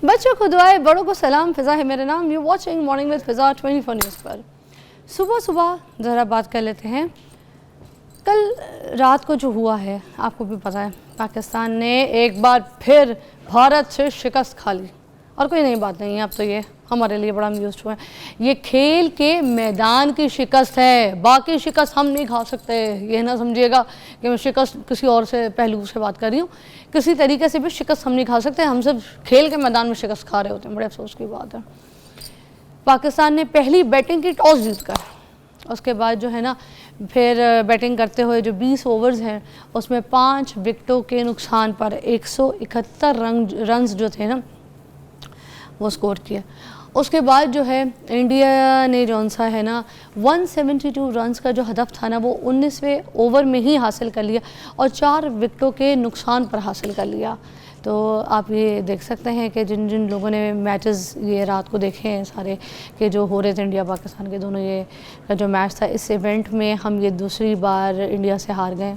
बच्चों को दुआएं, बड़ों को सलाम। फ़िज़ा है मेरा नाम। You watching morning with Fiza 24 news पर। सुबह सुबह ज़रा बात कर लेते हैं। कल रात को जो हुआ है आपको भी पता है, पाकिस्तान ने एक बार फिर भारत से शिकस्त खा ली और कोई नई बात नहीं है। अब तो ये हमारे लिए बड़ा यूज्ड हुआ है। ये खेल के मैदान की शिकस्त है, बाकी शिकस्त हम नहीं खा सकते। ये ना समझिएगा कि मैं शिकस्त किसी और से पहलू से बात कर रही हूँ। किसी तरीके से भी शिकस्त हम नहीं खा सकते, हम सब खेल के मैदान में शिकस्त खा रहे होते हैं। बड़े अफसोस की बात है। पाकिस्तान ने पहली बैटिंग की टॉस जीतकर उसके बाद जो है ना फिर बैटिंग करते हुए जो 20 ओवर्स हैं उसमें 5 विकेटों के नुकसान पर 171 रन्स जो थे ना वो स्कोर किया। उसके बाद जो है इंडिया ने जौन सा है ना 172 रन्स का जो हदफ था ना वो 19वें ओवर में ही हासिल कर लिया और 4 विकेटों के नुकसान पर हासिल कर लिया। तो आप ये देख सकते हैं कि जिन जिन लोगों ने मैचेस ये रात को देखे हैं सारे कि जो हो रहे थे इंडिया पाकिस्तान के दोनों, ये का जो मैच था इस इवेंट में हम ये दूसरी बार इंडिया से हार गए।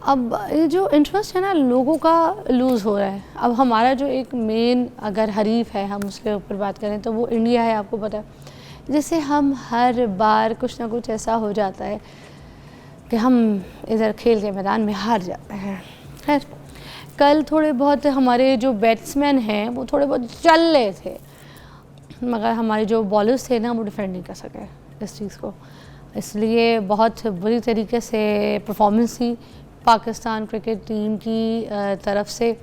अब ये जो इंटरेस्ट है ना लोगों का लूज़ हो रहा है। अब हमारा जो एक मेन अगर हरीफ है हम उसके ऊपर बात करें तो वो इंडिया है। आपको पता है जैसे हम हर बार कुछ ना कुछ ऐसा हो जाता है कि हम इधर खेल के मैदान में हार जाते हैं। खैर कल थोड़े बहुत हमारे जो बैट्समैन हैं वो थोड़े बहुत चल रहे थे, मगर हमारे जो बॉलर्स थे ना वो डिफेंड नहीं कर सके इस चीज़ को। इसलिए बहुत बुरी तरीके से परफॉर्मेंस थी पाकिस्तान क्रिकेट टीम की तरफ से,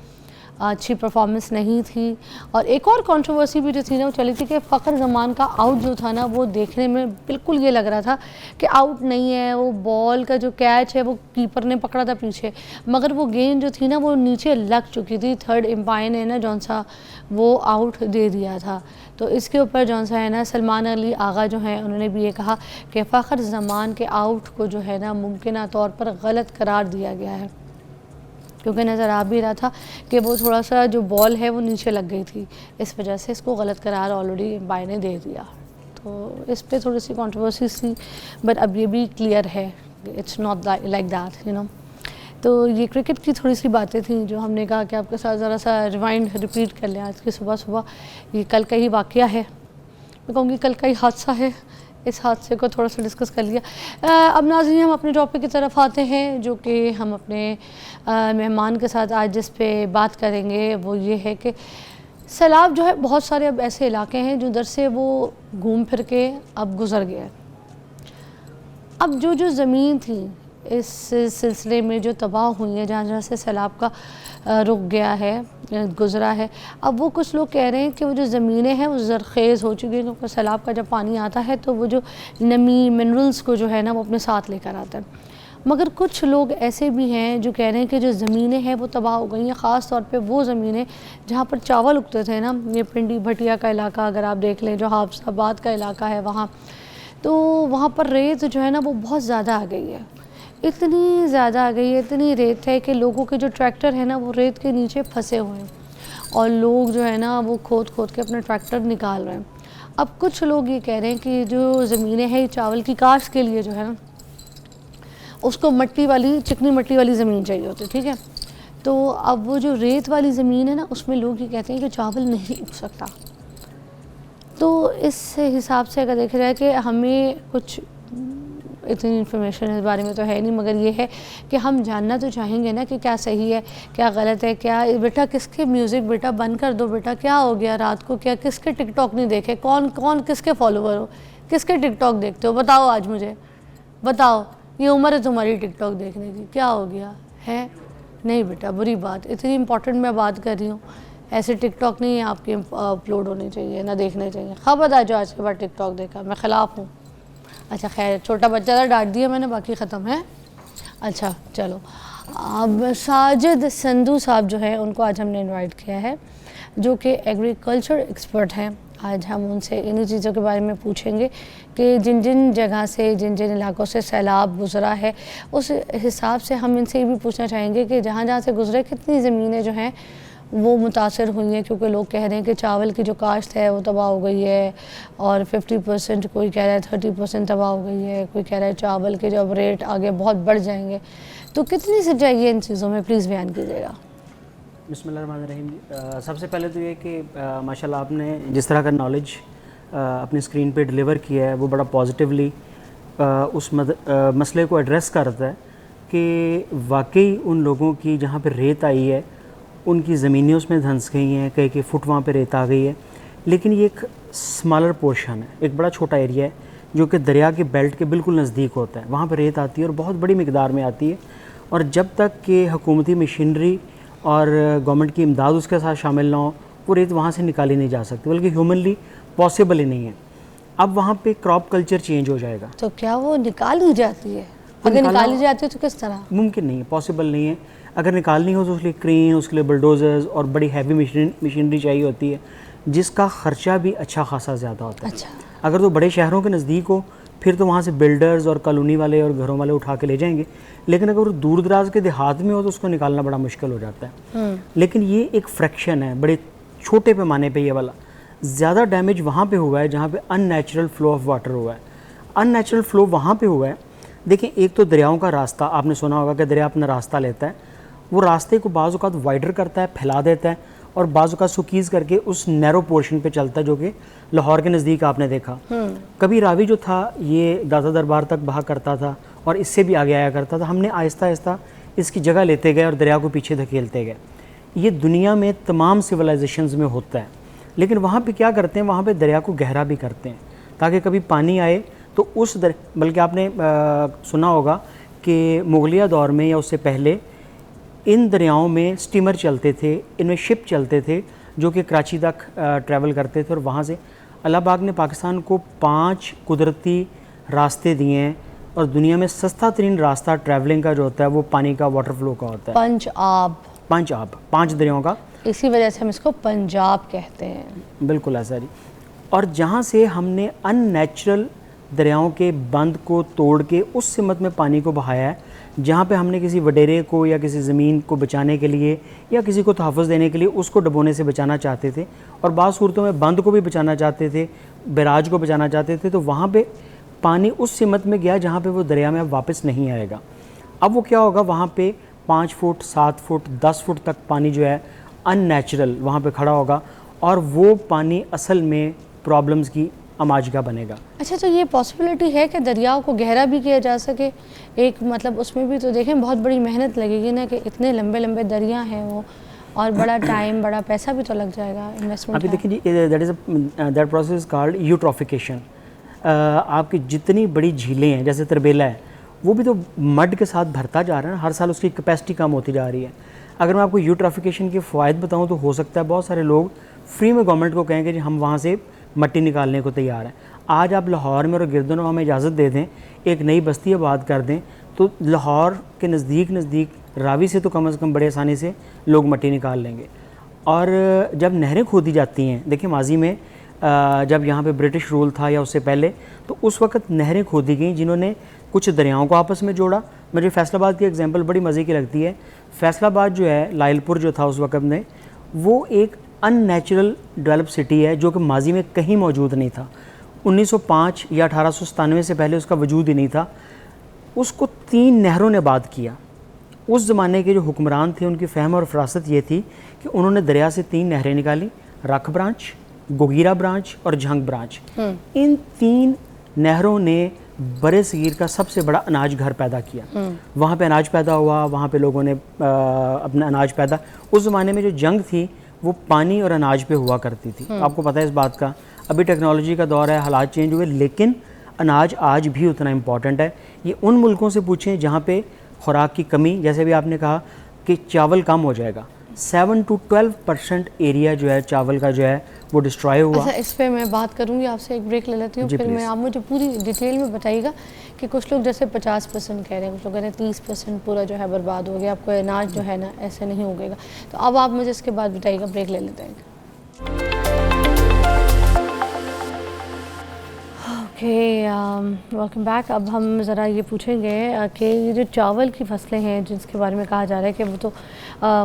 अच्छी परफॉर्मेंस नहीं थी। और एक और कंट्रोवर्सी भी जो थी ना वो चली थी कि फ़खर ज़मान का आउट जो था ना वो देखने में बिल्कुल ये लग रहा था कि आउट नहीं है। वो बॉल का जो कैच है वो कीपर ने पकड़ा था पीछे, मगर वो गेंद जो थी ना वो नीचे लग चुकी थी। थर्ड एम्पायर ने ना जौन सा वो आउट दे दिया था। तो इसके ऊपर जौन सा है ना सलमान अली आगा जो हैं उन्होंने भी ये कहा कि फ़खर ज़मान के आउट को जो है ना मुमकिन तौर पर गलत करार दिया गया है, क्योंकि नज़र आ भी रहा था कि वो थोड़ा सा जो बॉल है वो नीचे लग गई थी, इस वजह से इसको गलत करार ऑलरेडी एम्पायर ने दे दिया। तो इस पे थोड़ी सी कंट्रोवर्सी थी, बट अब ये भी क्लियर है it's not like that you know. तो ये क्रिकेट की थोड़ी सी बातें थी जो हमने कहा कि आपके साथ ज़रा सा रिवाइंड रिपीट कर लें। आज की सुबह सुबह ये कल का ही वाक़या है, मैं कहूँगी कल का ही हादसा है। इस हादसे को थोड़ा सा डिस्कस कर लिया। अब नाज़रीन हम अपने टॉपिक की तरफ आते हैं जो कि हम अपने मेहमान के साथ आज जिस पे बात करेंगे वो ये है कि सैलाब जो है बहुत सारे अब ऐसे इलाके हैं जो उधर से वो घूम फिर के अब गुज़र गए। अब जो ज़मीन थी इस सिलसिले में जो तबाह हुई है, जहाँ जहाँ से सैलाब का रुक गया है गुज़रा है, अब वो कुछ लोग कह रहे हैं कि वो जो ज़मीनें हैं वो ज़रख़ेज़ हो चुकी हैं, क्योंकि सैलाब का जब पानी आता है तो वो जो नमी मिनरल्स को जो है ना वो अपने साथ लेकर आता है। मगर कुछ लोग ऐसे भी हैं जो कह रहे हैं कि जो ज़मीनें हैं वो तबाह हो गई हैं, ख़ास तौर पे वो ज़मीनें जहाँ पर चावल उगते थे ना, ये पिंडी भटिया का इलाका अगर आप देख लें, जो हाफसाबाद का इलाका है वहाँ, तो वहाँ पर रेत जो है ना वो बहुत ज़्यादा आ गई है। इतनी ज़्यादा आ गई है, इतनी रेत है कि लोगों के जो ट्रैक्टर है ना वो रेत के नीचे फंसे हुए हैं और लोग जो है ना वो खोद खोद के अपने ट्रैक्टर निकाल रहे हैं। अब कुछ लोग ये कह रहे हैं कि जो ज़मीनें हैं चावल की काश्त के लिए जो है ना उसको मट्टी वाली, चिकनी मट्टी वाली ज़मीन चाहिए होती है, ठीक है। तो अब वो जो रेत वाली ज़मीन है ना उसमें लोग ये कहते हैं कि चावल नहीं उग सकता। तो इस हिसाब से अगर देखा जाए कि हमें कुछ इतनी इन्फॉर्मेशन इस बारे में तो है नहीं, मगर ये है कि हम जानना तो चाहेंगे ना कि क्या सही है क्या गलत है। क्या बेटा किसके म्यूज़िक बेटा बंद कर दो बेटा, क्या हो गया रात को, क्या किसके टिकटॉक नहीं देखे, कौन कौन किसके फॉलोवर हो, किसके टिकटॉक देखते हो, बताओ आज मुझे बताओ। ये उम्र है तुम्हारी टिकटॉक देखने की, क्या हो गया है? नहीं बेटा बुरी बात, इतनी इंपॉर्टेंट मैं बात कर रही हूँ, ऐसे टिकटॉक नहीं है आपके अपलोड होने चाहिए ना देखने चाहिए। खबरदार जो आज के बाद टिकटॉक देखा, मैं ख़िलाफ़ हूँ। अच्छा खैर छोटा बच्चा था, डांट दिया मैंने, बाकी ख़त्म है। अच्छा चलो, अब साजिद संधू साहब जो है उनको आज हमने इनवाइट किया है, जो कि एग्रीकल्चर एक्सपर्ट हैं। आज हम उनसे इन्हीं चीज़ों के बारे में पूछेंगे कि जिन जिन जगह से, जिन जिन इलाकों से सैलाब गुज़रा है, उस हिसाब से हम इनसे ये भी पूछना चाहेंगे कि जहाँ जहाँ से गुज़रे कितनी ज़मीनें जो हैं वो मुतासर हुई हैं, क्योंकि लोग कह रहे हैं कि चावल की जो काश्त है वो तबाह हो गई है और 50%, कोई कह रहा है 30% तबाह हो गई है, कोई कह रहा है चावल के जब रेट आगे बहुत बढ़ जाएंगे। तो कितनी सच्चाई है इन चीज़ों में, प्लीज़ बयान कीजिएगा। बिस्मिल्लाहिर्रहमानिर्रहीम। सबसे पहले तो ये कि माशाल्लाह आपने जिस तरह का नॉलेज अपनी स्क्रीन पे डिलीवर किया है वो बड़ा पॉजिटिवली उस मसले को एड्रेस करता है कि वाकई उन लोगों की जहाँ पे रेत आई है उनकी ज़मीनें उसमें धंस गई हैं, कई फुट वहाँ पे रेत आ गई है, लेकिन ये एक स्मॉलर पोर्शन है, एक बड़ा छोटा एरिया है जो कि दरिया के बेल्ट के बिल्कुल नज़दीक होता है। वहाँ पर रेत आती है और बहुत बड़ी मिकदार में आती है, और जब तक कि हुकूमती मशीनरी और गवर्नमेंट की इमदाद उसके साथ शामिल ना हो वो रेत वहाँ से निकाली नहीं जा सकती, बल्कि ह्यूमनली पॉसिबल ही नहीं है। अब वहाँ पे क्रॉप कल्चर चेंज हो जाएगा। तो क्या वो निकाली जाती है? अगर निकाली जाती है तो किस तरह? मुमकिन नहीं है, पॉसिबल नहीं है। अगर निकालनी हो तो उसके लिए क्रेन, उसके लिए बुलडोज़र्स और बड़ी हैवी मशीनरी चाहिए होती है, जिसका ख़र्चा भी अच्छा खासा ज़्यादा होता है। अच्छा। अगर तो बड़े शहरों के नज़दीक हो फिर तो वहाँ से बिल्डर्स और कॉलोनी वाले और घरों वाले उठा के ले जाएंगे, लेकिन अगर वो दूर दराज के देहात में हो तो उसको निकालना बड़ा मुश्किल हो जाता है। लेकिन ये एक फ्रैक्शन है, बड़े छोटे पैमाने पे ये वाला। ज़्यादा डैमेज वहाँ पे हुआ है जहाँ पे अननेचुरल फ्लो ऑफ वाटर हुआ है। अननेचुरल फ्लो वहाँ पे हुआ है, देखिए एक तो दरियाओं का रास्ता, आपने सुना होगा कि दरिया अपना रास्ता लेता है, वो रास्ते को बाज़ औक़ात वाइडर करता है, फैला देता है, और बाज़ औक़ात सुकीज़ करके उस नैरो पोर्शन पे चलता है, जो कि लाहौर के नज़दीक आपने देखा। कभी रावी जो था ये दादा दरबार तक बहा करता था और इससे भी आगे आया करता था। हमने आहिस्ता आहिस्ता इसकी जगह लेते गए और दरिया को पीछे धकेलते गए। ये दुनिया में तमाम सिविलाइजेशंस में होता है, लेकिन वहाँ पे क्या करते हैं, वहाँ पे दरिया को गहरा भी करते हैं ताकि कभी पानी आए तो उस बल्कि आपने सुना होगा कि मुगलिया दौर में या उससे पहले इन दरियाओं में स्टीमर चलते थे, इनमें शिप चलते थे जो कि कराची तक ट्रैवल करते थे, और वहाँ से अल्लाह पाक ने पाकिस्तान को 5 कुदरती रास्ते दिए हैं, और दुनिया में सस्ता तरीन रास्ता ट्रैवलिंग का जो होता है वो पानी का, वाटर फ्लो का होता है। पंजाब 5 दरियाओं का, इसी वजह से हम इसको पंजाब कहते हैं। बिल्कुल ऐसा जी। और जहाँ से हमने अननेचुरल दरियाओं के बंद को तोड़ के उस सिमत में पानी को बहाया है, जहाँ पे हमने किसी वडेरे को या किसी ज़मीन को बचाने के लिए या किसी को तहफ़्फ़ुज़ देने के लिए उसको डुबोने से बचाना चाहते थे, और बाज़ सूरतों में बंद को भी बचाना चाहते थे, बैराज को बचाना चाहते थे, तो वहाँ पे पानी उस सिमत में गया जहाँ पे वो दरिया में अब वापस नहीं आएगा। अब वो क्या होगा, वहाँ पे 5 फुट 7 फुट 10 फुट तक पानी जो है अननेचुरल वहाँ पे खड़ा होगा, और वो पानी असल में प्रॉब्लम्स की अमाजगा बनेगा। अच्छा, तो ये पॉसिबिलिटी है कि दरियाओं को गहरा भी किया जा सके? एक मतलब उसमें भी तो देखें बहुत बड़ी मेहनत लगेगी ना, कि इतने लंबे लंबे दरिया हैं वो, और बड़ा टाइम बड़ा पैसा भी तो लग जाएगा, इन्वेस्टमेंट। अभी देखिए जी, दैट प्रोसेस कॉल्ड यूट्रॉफिकेशन। आपकी जितनी बड़ी झीलें हैं, जैसे तरबेला है, वो भी तो मड के साथ भरता जा रहा है, हर साल उसकी कैपेसिटी कम होती जा रही है। अगर मैं आपको यूट्रॉफिकेशन के फ़ायदे बताऊँ तो हो सकता है बहुत सारे लोग फ्री में गवर्नमेंट को कहेंगे जी हम वहाँ से मट्टी निकालने को तैयार हैं। आज आप लाहौर में और गिरदनवा में इजाज़त दे दें, एक नई बस्ती आबाद कर दें, तो लाहौर के नज़दीक रावी से तो कम से कम बड़े आसानी से लोग मट्टी निकाल लेंगे। और जब नहरें खोदी जाती हैं, देखिए माजी में जब यहाँ पे ब्रिटिश रूल था या उससे पहले, तो उस वक्त नहरें खोदी गई जिन्होंने कुछ दरियाओं को आपस में जोड़ा। मुझे फैसलाबाद की एग्जांपल बड़ी मज़े की लगती है। फैसलाबाद जो है, लाइलपुर जो था उस वक्त में, वो एक अननेचुरल डेवलप सिटी है जो कि माजी में कहीं मौजूद नहीं था। 1905 या 1897 से पहले उसका वजूद ही नहीं था। उसको 3 नहरों ने आबाद किया। उस ज़माने के जो हुक्मरान थे उनकी फ़हम और फरासत ये थी कि उन्होंने दरिया से 3 नहरें निकाली, रख ब्रांच, गोगीरा ब्रांच और झंग ब्रांच। इन 3 नहरों ने बड़े सगीर का सबसे बड़ा अनाज घर पैदा किया। वहाँ पे अनाज पैदा हुआ, वहाँ पे लोगों ने अपना अनाज पैदा, उस ज़माने में जो जंग थी वो पानी और अनाज पे हुआ करती थी। आपको पता है इस बात का। अभी टेक्नोलॉजी का दौर है, हालात चेंज हुए, लेकिन अनाज आज भी उतना इम्पॉर्टेंट है। ये उन मुल्कों से पूछें जहाँ पे खुराक की कमी, जैसे भी आपने कहा कि चावल कम हो जाएगा, 7 to 12% एरिया जो है चावल का जो है वो डिस्ट्रॉय हुआ। अच्छा, इस पे मैं बात करूँगी आपसे, एक ब्रेक ले लेती हूँ, फिर मैं आप मुझे पूरी डिटेल में बताइएगा कि कुछ लोग जैसे 50% कह रहे हैं, कुछ लोग कह रहे हैं 30% पूरा जो है बर्बाद हो गया, आपको अनाज जो है ना ऐसे नहीं उगेगा। तो अब आप मुझे इसके बाद बताइएगा, ब्रेक ले लेते हैं। Okay, welcome back. अब हम ज़रा ये पूछेंगे कि ये जो चावल की फसलें हैं जिसके बारे में कहा जा रहा है कि वो तो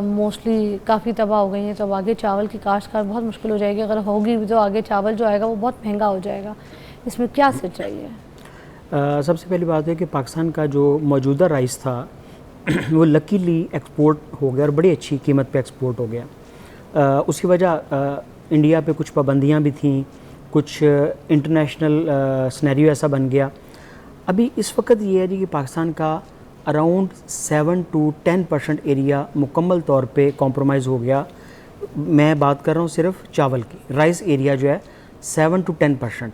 मोस्टली काफ़ी तबाह हो गई हैं, तो अब आगे चावल की काश्तकार बहुत मुश्किल हो जाएगी। अगर होगी भी तो आगे चावल जो आएगा वो बहुत महंगा हो जाएगा। इसमें क्या सच्चाई है? सबसे पहली बात है कि पाकिस्तान का जो मौजूदा राइस था वो लकीली एक्सपोर्ट हो गया और बड़ी अच्छी कीमत पे एक्सपोर्ट हो गया। उसकी वजह इंडिया पे कुछ पाबंदियाँ भी थीं, कुछ इंटरनेशनल सिनेरियो ऐसा बन गया। अभी इस वक्त ये है जी कि पाकिस्तान का अराउंड 7 to 10% एरिया मुकम्मल तौर पे कॉम्प्रोमाइज़ हो गया। मैं बात कर रहा हूँ सिर्फ चावल की, राइस एरिया जो है 7 to 10%।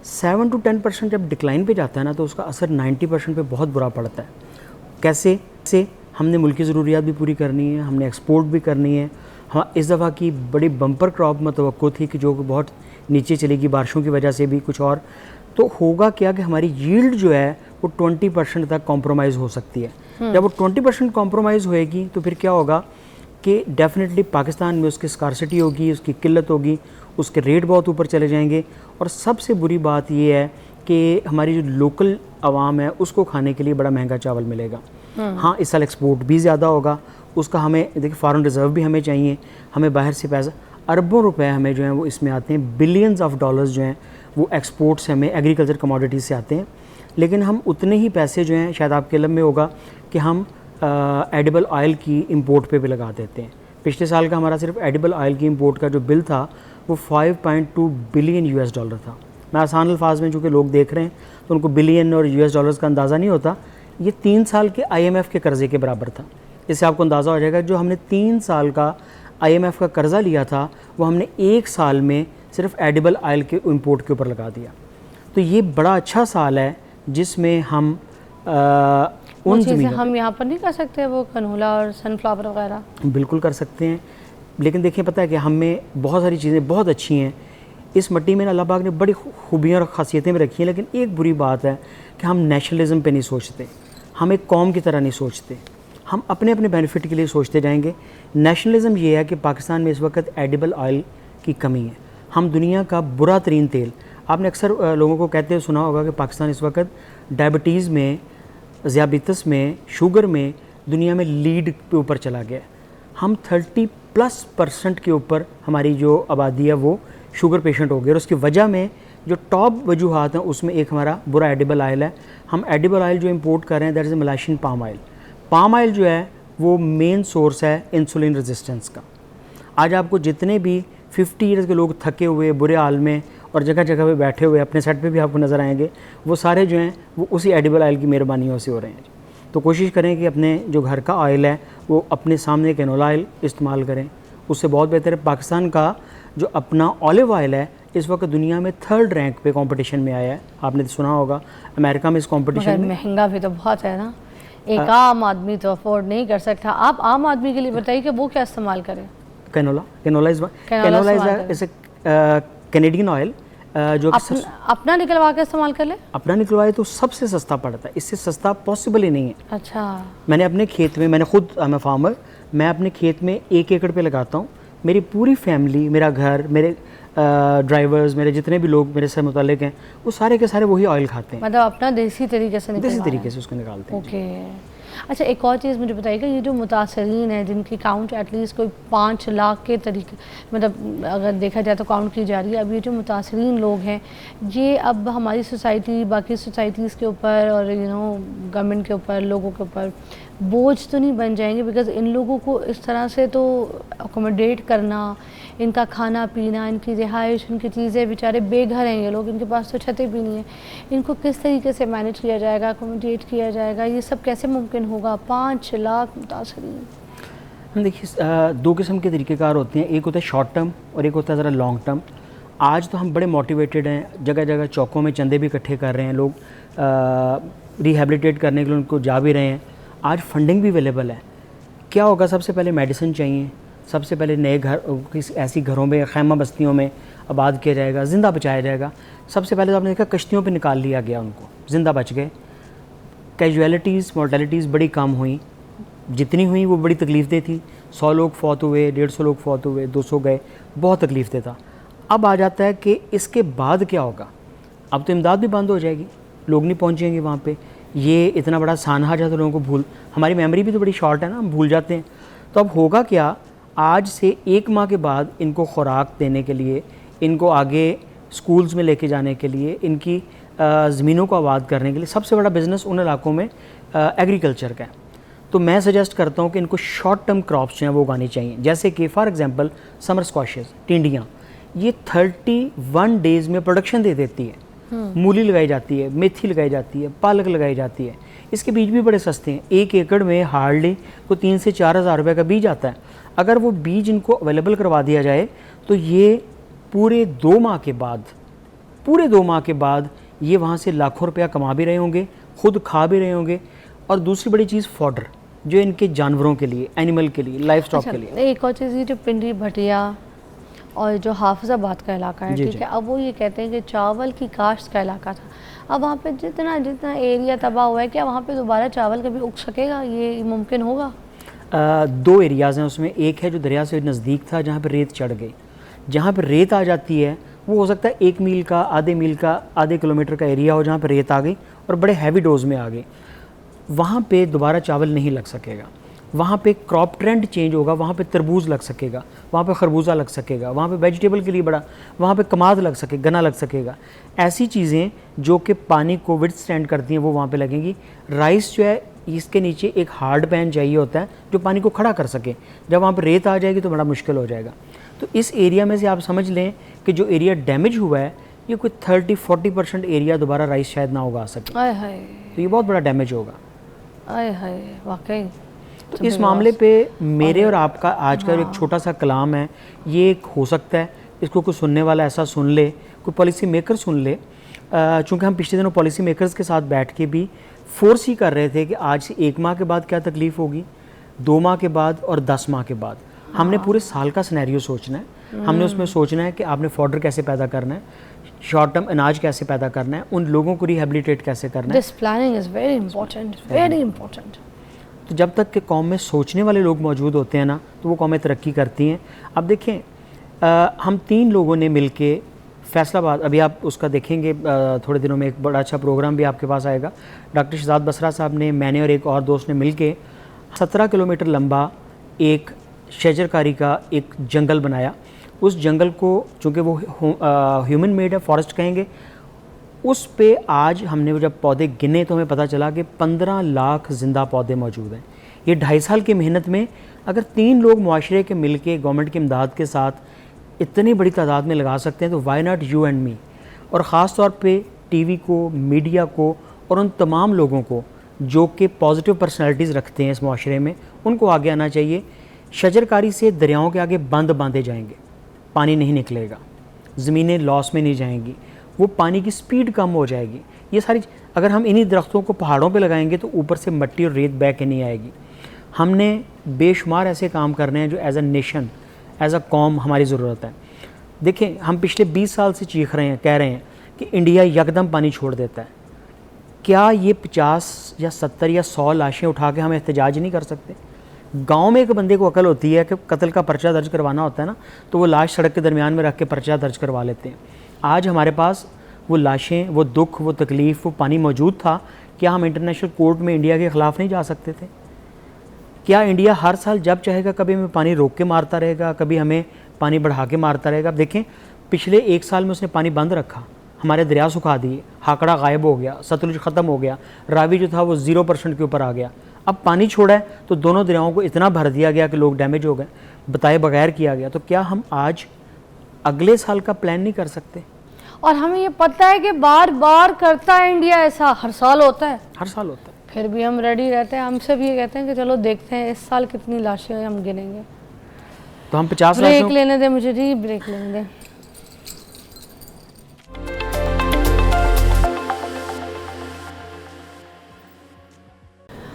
7 to 10% जब डिक्लाइन पे जाता है ना तो उसका असर 90% पे बहुत बुरा पड़ता है। कैसे से हमने मुल्क की ज़रूरियात भी पूरी करनी है, हमने एक्सपोर्ट भी करनी है। हाँ, इस दफ़ा की बड़ी बम्पर क्रॉप में तवक्को थी कि जो बहुत नीचे चलेगी बारिशों की वजह से भी कुछ और, तो होगा क्या कि हमारी यील्ड जो है वो 20% तक कॉम्प्रोमाइज़ हो सकती है। जब वो 20% कॉम्प्रोमाइज़ होएगी तो फिर क्या होगा कि डेफिनेटली पाकिस्तान में उसकी स्कारसिटी होगी, उसकी किल्लत होगी, उसके रेट बहुत ऊपर चले जाएंगे। और सबसे बुरी बात ये है कि हमारी जो लोकल आवाम है उसको खाने के लिए बड़ा महंगा चावल मिलेगा। हाँ, इस साल एक्सपोर्ट भी ज़्यादा होगा, उसका हमें देखिए फॉरेन रिज़र्व भी हमें चाहिए, हमें बाहर से पैसा अरबों रुपए हमें जो है वो इसमें आते हैं, बिलियंस ऑफ डॉलर्स जो हैं वो एक्सपोर्ट से हमें एग्रीकल्चर कमोडिटीज़ से आते हैं। लेकिन हम उतने ही पैसे जो हैं शायद आपके इल्म में होगा कि हम एडिबल ऑयल की इंपोर्ट पे भी लगा देते हैं। पिछले साल का हमारा सिर्फ एडिबल ऑयल की इंपोर्ट का जो बिल था वो 5.2 बिलियन US डॉलर था। मैं आसान अल्फाज में चूँकि लोग देख रहे हैं तो उनको बिलियन और US डॉलर्स का अंदाज़ा नहीं होता। ये 3 साल के IMF के कर्ज़े के बराबर था। इससे आपको अंदाज़ा हो जाएगा जो हमने 3 साल का IMF का कर्ज़ा लिया था वो हमने 1 साल में सिर्फ एडिबल ऑयल के इंपोर्ट के ऊपर लगा दिया। तो ये बड़ा अच्छा साल है जिसमें हम उन चीज़ें हम यहाँ पर नहीं कर सकते, वो कनोला और सनफ्लावर वगैरह बिल्कुल कर सकते हैं। लेकिन देखिए पता है कि हमें बहुत सारी चीज़ें बहुत अच्छी हैं इस मिट्टी में, अल्लाह पाक ने बड़ी खूबियाँ और ख़ासियतें भी रखी हैं। लेकिन एक बुरी बात है कि हम नेशनलिज्म पे नहीं सोचते, हम एक कौम की तरह नहीं सोचते, हम अपने अपने बेनिफिट के लिए सोचते जाएंगे। नेशनलिज्म ये है कि पाकिस्तान में इस वक्त एडिबल ऑयल की कमी है। हम दुनिया का बुरा तरीन तेल, आपने अक्सर लोगों को कहते हुए सुना होगा कि पाकिस्तान इस वक्त डायबिटीज़ में, ज़ियाबितस में, शुगर में दुनिया में लीड पे ऊपर चला गया है। हम 30+% के ऊपर हमारी जो आबादी है वो शुगर पेशेंट हो गए। और उसकी वजह में जो टॉप वजूहात हैं उसमें एक हमारा बुरा एडिबल ऑयल है। हम एडिबल ऑयल जो इंपोर्ट कर रहे हैं that is Malaysian palm oil. Palm oil जो है वो मेन सोर्स है इंसुलिन रेजिस्टेंस का। आज आपको जितने भी 50 ईयर्स के लोग थके हुए बुरे हाल में और जगह जगह पे बैठे हुए अपने सेट पे भी आपको नज़र आएंगे, वो सारे जो हैं वो उसी एडिबल ऑयल की मेहरबानियों से हो रहे हैं। तो कोशिश करें कि अपने जो घर का ऑयल है वो अपने सामने कैनोला ऑयल इस्तेमाल करें, उससे बहुत बेहतर है। पाकिस्तान का जो अपना ऑलिव ऑयल है इस वक्त दुनिया में 3rd रैंक पे कंपटीशन में आया है। आपने तो सुना होगा अमेरिका में इस कंपटीशन में। महंगा भी तो बहुत है ना, एक आम आदमी तो अफोर्ड नहीं कर सकता। आप आम आदमी के लिए बताइए कि वो क्या इस्तेमाल करें। Canola is a Canadian oil जो अपना निकलवा के इस्तेमाल कर ले। अपना निकलवाए तो सबसे सस्ता पड़ता है, इससे सस्ता पॉसिबल ही नहीं है। अच्छा, मैंने अपने खेत में, मैंने खुद मैं फार्मर, मैं अपने खेत में 1 एकड़ पे लगाता हूँ। मेरी पूरी फैमिली, मेरा घर, मेरे ड्राइवर्स, मेरे जितने भी लोग मेरे से मुतालिक हैं वो सारे के सारे वही ऑयल खाते हैं। मतलब अपना देसी तरीके से उसको निकालते हैं। ओके। अच्छा, एक और चीज़ मुझे बताइएगा, ये जो मुतासरीन है जिनकी काउंट एटलीस्ट कोई 5 लाख के तरीके, मतलब अगर देखा जाए तो काउंट की जा रही है, अब ये जो मुतासरीन लोग हैं ये अब हमारी सोसाइटी, बाकी सोसाइटीज़ के ऊपर और गवर्नमेंट के ऊपर, लोगों के ऊपर बोझ तो नहीं बन जाएंगे? बिकॉज़ इन लोगों को इस तरह से तो अकोमोडेट करना, इनका खाना पीना, इनकी रिहाइश, इनकी चीज़ें, बेचारे बेघर हैं ये लोग, इनके पास तो छतें भी नहीं है, इनको किस तरीके से मैनेज किया जाएगा, अकोमोडेट किया जाएगा, ये सब कैसे मुमकिन होगा? 5 लाख मुतासरीन। देखिए 2 किस्म के तरीक़ेकार होते हैं, एक होता है शॉर्ट टर्म और एक होता है ज़रा लॉन्ग टर्म। आज तो हम बड़े मोटिवेटेड हैं, जगह जगह चौकों में चंदे भी इकट्ठे कर रहे हैं लोग, रिहेबिलिटेट करने के लिए उनको जा भी रहे हैं। आज फंडिंग भी अवेलेबल है। क्या होगा, सबसे पहले मेडिसिन चाहिए, सबसे पहले नए घर किसी ऐसी घरों में, खैमा बस्तियों में आबाद किया जाएगा, ज़िंदा बचाया जाएगा। सबसे पहले तो आपने देखा कश्तियों पे निकाल लिया गया, उनको ज़िंदा बच गए। कैजुअलिटीज़, मोर्टेलिटीज़ बड़ी कम हुई, जितनी हुई वो बड़ी तकलीफ़ें थी। 100 लोग फौत हुए, 150 लोग फौत हुए, 200 गए, बहुत तकलीफ़ें था। अब आ जाता है कि इसके बाद क्या होगा। अब तो इमदाद भी बंद हो जाएगी, लोग नहीं पहुँचेंगे वहाँ पर। ये इतना बड़ा सानहा जाता है, लोगों को हमारी मेमोरी भी तो बड़ी शॉर्ट है ना, हम भूल जाते हैं। तो अब होगा क्या, आज से 1 माह के बाद इनको खुराक देने के लिए, इनको आगे स्कूल्स में लेके जाने के लिए, इनकी ज़मीनों को आबाद करने के लिए सबसे बड़ा बिज़नेस उन इलाकों में एग्रीकल्चर का है। तो मैं सजेस्ट करता हूँ कि इनको शॉर्ट टर्म क्रॉप्स जो हैं वो उगानी चाहिए, जैसे कि फॉर एग्जांपल समर स्क्वाशेस, टिंडियाँ, ये 31 डेज़ में प्रोडक्शन दे देती है। मूली लगाई जाती है, मेथी लगाई जाती है, पालक लगाई जाती है, इसके बीज भी बड़े सस्ते हैं। 1 एकड़ में हार्डली को 3 से 4 हज़ार रुपये का बीज आता है। अगर वो बीज इनको अवेलेबल करवा दिया जाए तो ये पूरे 2 माह के बाद ये वहाँ से लाखों रुपया कमा भी रहे होंगे, खुद खा भी रहे होंगे। और दूसरी बड़ी चीज़ फॉडर, जो इनके जानवरों के लिए, एनिमल के लिए, लाइफ स्टॉक के लिए। एक और चीज़, ये जो पिंडी भटिया और जो हाफिजाबाद का इलाका है, जी, ठीक जी। है, अब वो ये कहते हैं कि चावल की काश्त का इलाका था। अब वहाँ पे जितना जितना एरिया तबाह हुआ है, क्या वहाँ पे दोबारा चावल कभी उग सकेगा? ये मुमकिन होगा? 2 एरियाज़ हैं उसमें। एक है जो दरिया से नज़दीक था, जहाँ पर रेत चढ़ गई। जहाँ पर रेत आ जाती है वो हो सकता है 1 मील का, आधे मील का, आधे किलोमीटर का एरिया हो जहाँ पर रेत आ गई और बड़े हैवी डोज में आ गई। वहाँ पे दोबारा चावल नहीं लग सकेगा। वहाँ पे क्रॉप ट्रेंड चेंज होगा, वहाँ पे तरबूज लग सकेगा, वहाँ पे खरबूजा लग सकेगा, वहाँ पे वेजिटेबल के लिए बड़ा, वहाँ पे कमाद लग सके, गन्ना लग सकेगा। ऐसी चीज़ें जो कि पानी को विथस्टैंड करती हैं वो वहाँ पे लगेंगी। राइस जो है, इसके नीचे एक हार्ड पैन चाहिए होता है जो पानी को खड़ा कर सके। जब वहाँ पर रेत आ जाएगी तो बड़ा मुश्किल हो जाएगा। तो इस एरिया में से आप समझ लें कि जो एरिया डैमेज हुआ है, ये कोई 30-40% एरिया दोबारा राइस शायद ना उगा सके। आय हाय, तो ये बहुत बड़ा डैमेज होगा। आय हाय, वाकई। तो इस मामले पे मेरे और आपका आज का एक छोटा सा कलाम है, ये एक हो सकता है इसको कोई सुनने वाला ऐसा सुन ले, कोई पॉलिसी मेकर सुन ले। चूँकि हम पिछले दिनों पॉलिसी मेकर्स के साथ बैठ के भी फोर्स ही कर रहे थे कि आज से 1 माह के बाद क्या तकलीफ़ होगी, 2 माह के बाद और 10 माह के बाद। हमने पूरे साल का सिनेरियो सोचना है। हमने उसमें सोचना है कि आपने फॉडर कैसे पैदा करना है, शॉर्ट टर्म अनाज कैसे पैदा करना है, उन लोगों को रिहेबिलिटेट कैसे करना है। This planning is very important, very important. तो जब तक कि कौम में सोचने वाले लोग मौजूद होते हैं ना, तो वो कौमें तरक्की करती हैं। अब देखें, हम 3 लोगों ने मिल के फैसलाबाद, अभी आप उसका देखेंगे थोड़े दिनों में एक बड़ा अच्छा प्रोग्राम भी आपके पास आएगा। डॉक्टर शहजाद बसरा साहब ने, मैंने और एक और दोस्त ने मिल के 17 किलोमीटर लंबा एक शजरकारी का एक जंगल बनाया। उस जंगल को, चूँकि वो ह्यूमन मेड है, फॉरेस्ट कहेंगे, उस पे आज हमने वो जब पौधे गिने तो हमें पता चला कि 15 लाख ज़िंदा पौधे मौजूद हैं। ये 2.5 साल की मेहनत में अगर 3 लोग मुआशरे के मिल के गवर्नमेंट की इमदाद के साथ इतनी बड़ी तादाद में लगा सकते हैं, तो why not you and me. और ख़ास तौर पे टीवी को, मीडिया को और उन तमाम लोगों को जो कि पॉजिटिव पर्सनैलिटीज़ रखते हैं इस मुआशरे में, उनको आगे आना चाहिए। शजरकारी से दरियाओं के आगे बंद बांधे जाएंगे, पानी नहीं निकलेगा, ज़मीनें लॉस में नहीं जाएंगी, वो पानी की स्पीड कम हो जाएगी। ये सारी, अगर हम इन्हीं दरख्तों को पहाड़ों पे लगाएंगे तो ऊपर से मिट्टी और रेत बह के नहीं आएगी। हमने बेशुमार ऐसे काम करने हैं जो as a nation, as a कौम हमारी ज़रूरत है। देखें, हम पिछले 20 साल से चीख रहे हैं, कह रहे हैं कि इंडिया यकदम पानी छोड़ देता है। क्या ये 50 या 70 या 100 लाशें उठा के हम एहतजाज नहीं कर सकते? गांव में एक बंदे को अकल होती है कि कत्ल का पर्चा दर्ज करवाना होता है ना, तो वो लाश सड़क के दरमियान में रख के पर्चा दर्ज करवा लेते हैं। आज हमारे पास वो लाशें, वो दुख, वो तकलीफ़, वो पानी मौजूद था। क्या हम इंटरनेशनल कोर्ट में इंडिया के ख़िलाफ़ नहीं जा सकते थे? क्या इंडिया हर साल जब चाहेगा कभी हमें पानी रोक के मारता रहेगा, कभी हमें पानी बढ़ा के मारता रहेगा? अब देखें, पिछले 1 साल में उसने पानी बंद रखा, हमारे दरिया सुखा दिए, हाकड़ा गायब हो गया, सतलुज ख़त्म हो गया, रावी जो था वो 0% के ऊपर आ गया। अब पानी छोड़ा है तो दोनों दरियाओं को इतना भर दिया गया कि लोग डैमेज हो गए, बताए बगैर किया गया। तो क्या हम आज अगले साल का प्लान नहीं कर सकते? और हमें ये पता है कि बार बार करता है इंडिया ऐसा, हर साल होता है, हर साल होता है। फिर भी हम रेडी रहते हैं। हमसे भी ये कहते हैं कि चलो देखते हैं इस साल कितनी लाशें हम गिनेंगे। तो हम 50 ब्रेक लाशों लेने दे मुझे जी, ब्रेक लेने दे।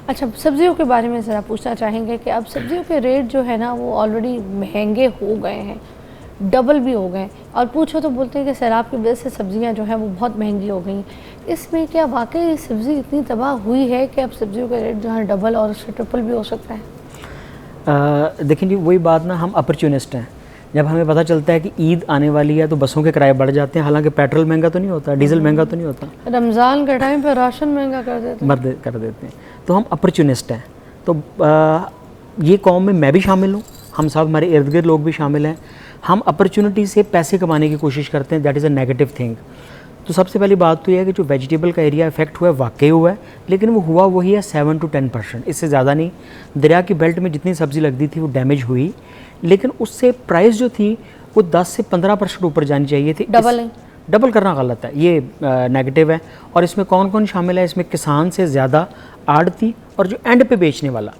अच्छा, सब्जियों के बारे में ज़रा पूछना चाहेंगे कि अब सब्जियों के रेट जो है ना वो ऑलरेडी महंगे हो गए हैं, डबल भी हो गए। और पूछो तो बोलते हैं कि सैलाब की वजह से सब्जियां जो हैं वो बहुत महंगी हो गई। इसमें क्या वाकई सब्ज़ी इतनी तबाह हुई है कि अब सब्जियों का रेट जो है डबल और उससे ट्रिपल भी हो सकता है? देखिए जी, वही बात ना, हम अपॉर्चुनिस्ट हैं। जब हमें पता चलता है कि ईद आने वाली है तो बसों के किराए बढ़ जाते हैं, हालांकि पेट्रोल महंगा तो नहीं होता, डीजल महंगा तो नहीं होता, रमज़ान के टाइम पे राशन महंगा कर देते हैं, कर देते हैं। तो हम अपॉर्चुनिस्ट हैं। तो ये कौम में मैं भी शामिल हूँ, हम सब, हमारे इर्द गिर्द लोग भी शामिल हैं। हम अपॉर्चुनिटी से पैसे कमाने की कोशिश करते हैं, that is a negative thing. तो सबसे पहली बात तो यह है कि जो वेजिटेबल का एरिया इफेक्ट हुआ है वाकई हुआ है, लेकिन वो हुआ वही है 7 to 10%, इससे ज़्यादा नहीं। दरिया की बेल्ट में जितनी सब्ज़ी लगती थी वो डैमेज हुई, लेकिन उससे प्राइस जो थी वो 10 से 15% ऊपर जानी चाहिए थी। डबल करना गलत है, ये नेगेटिव है। और इसमें कौन कौन शामिल है? इसमें किसान से ज़्यादा आड़ती और जो एंड पे बेचने वाला।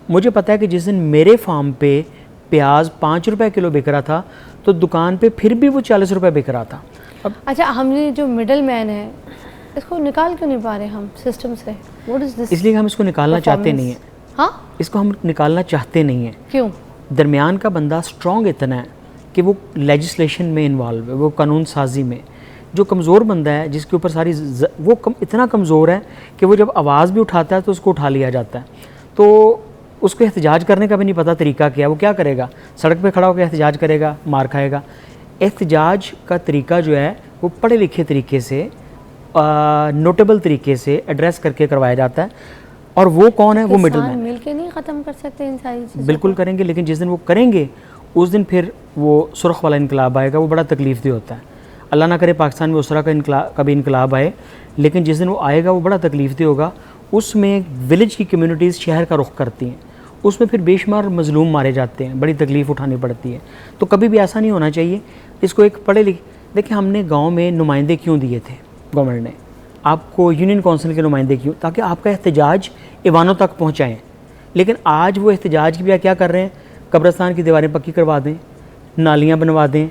मुझे पता है कि जिस दिन मेरे फार्म पे प्याज 5 रुपये किलो बिक रहा था, तो दुकान पे फिर भी वो 40 रुपये बिक रहा था। अब अच्छा, हमने जो मिडल मैन है इसको निकाल क्यों नहीं पा रहे हम सिस्टम से? What is this? इसलिए हम इसको निकालना चाहते नहीं हैं। हाँ, इसको हम निकालना चाहते नहीं हैं। क्यों? दरमियान का बंदा स्ट्रॉन्ग इतना है कि वो लेजिस्लेशन में इन्वॉल्व है, वो कानून साजी में। जो कमज़ोर बंदा है जिसके ऊपर सारी इतना कमज़ोर है कि वो जब आवाज़ भी उठाता है तो उसको उठा लिया जाता है, तो उसको एहतजाज करने का भी नहीं पता तरीका क्या है। वो क्या करेगा? सड़क पे खड़ा होकर एहतजाज करेगा, मार खाएगा। एहतजाज का तरीका जो है वो पढ़े लिखे तरीके से, नोटेबल तरीके से एड्रेस करके करवाया जाता है। और वो कौन है? वो मिडल मैन। मिल के नहीं ख़त्म कर सकते इन सारी चीज़ों? बिल्कुल करेंगे, लेकिन जिस दिन वो करेंगे उस दिन फिर वो सुर्ख वाला इनकलाब आएगा, वो बड़ा तकलीफ दे होता है। अल्लाह ना करे पाकिस्तान में उस तरह का कभी इनकलाब आए, लेकिन जिस दिन वो आएगा वो बड़ा तकलीफ दे होगा। उसमें विलेज की कम्युनिटीज़ शहर का रुख करती हैं, उसमें फिर बेशुमार मजलूम मारे जाते हैं, बड़ी तकलीफ़ उठानी पड़ती है। तो कभी भी ऐसा नहीं होना चाहिए। इसको एक पढ़े लिखे, देखिए हमने गांव में नुमाइंदे क्यों दिए थे गवर्नमेंट ने आपको, यूनियन काउंसिल के नुमाइंदे क्यों? ताकि आपका एहतजाज ईवानों तक पहुँचाएँ। लेकिन आज वो एहतजाज की क्या कर रहे हैं? कब्रिस्तान की दीवारें पक्की करवा दें, नालियाँ बनवा दें,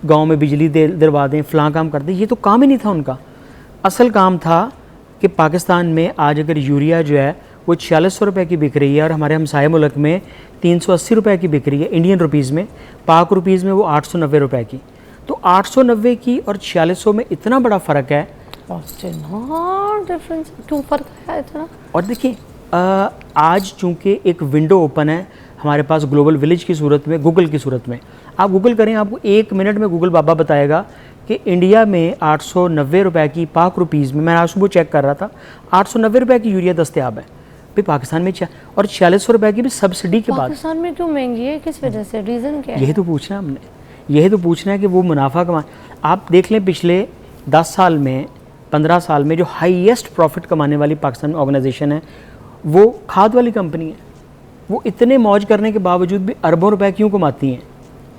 गांव में बिजली दिलवा दें, फ़लाँ काम कर दें। ये तो काम ही नहीं था उनका। असल काम था कि पाकिस्तान में आज अगर यूरिया जो है वो 4600 रुपये की बिक रही है और हमारे हमसाए मुल्क में 380 रुपये की बिक रही है इंडियन रुपीज़ में, पाक रुपीज़ में वो 890 रुपये की। तो 890 की और 4600 में इतना बड़ा फ़र्क है। डिफरेंस क्यों फ़र्क है इतना? और देखिए आज चूँकि एक विंडो ओपन है हमारे पास ग्लोबल विलेज की सूरत में, गूगल की सूरत में। आप गूगल करें, आपको 1 मिनट में गूगल बाबा बताएगा कि इंडिया में 890 रुपये की पाक रुपीज़ में, मैं आज सुबह चेक कर रहा था, 890 रुपये की यूरिया दस्तयाब है। फिर पाकिस्तान में और 4600 रुपये की भी सब्सिडी के बाद। पाकिस्तान में क्यों महंगी है? किस वजह से? रीज़न क्या है? यही तो पूछना है हमने, यही तो पूछना है कि वो मुनाफा कमा। आप देख लें पिछले 10 साल में, 15 साल में जो हाईएस्ट प्रॉफिट कमाने वाली पाकिस्तान में ऑर्गेनाइजेशन है वो खाद वाली कंपनी है। वो इतने मौज करने के बावजूद भी अरबों रुपए क्यों कमाती हैं?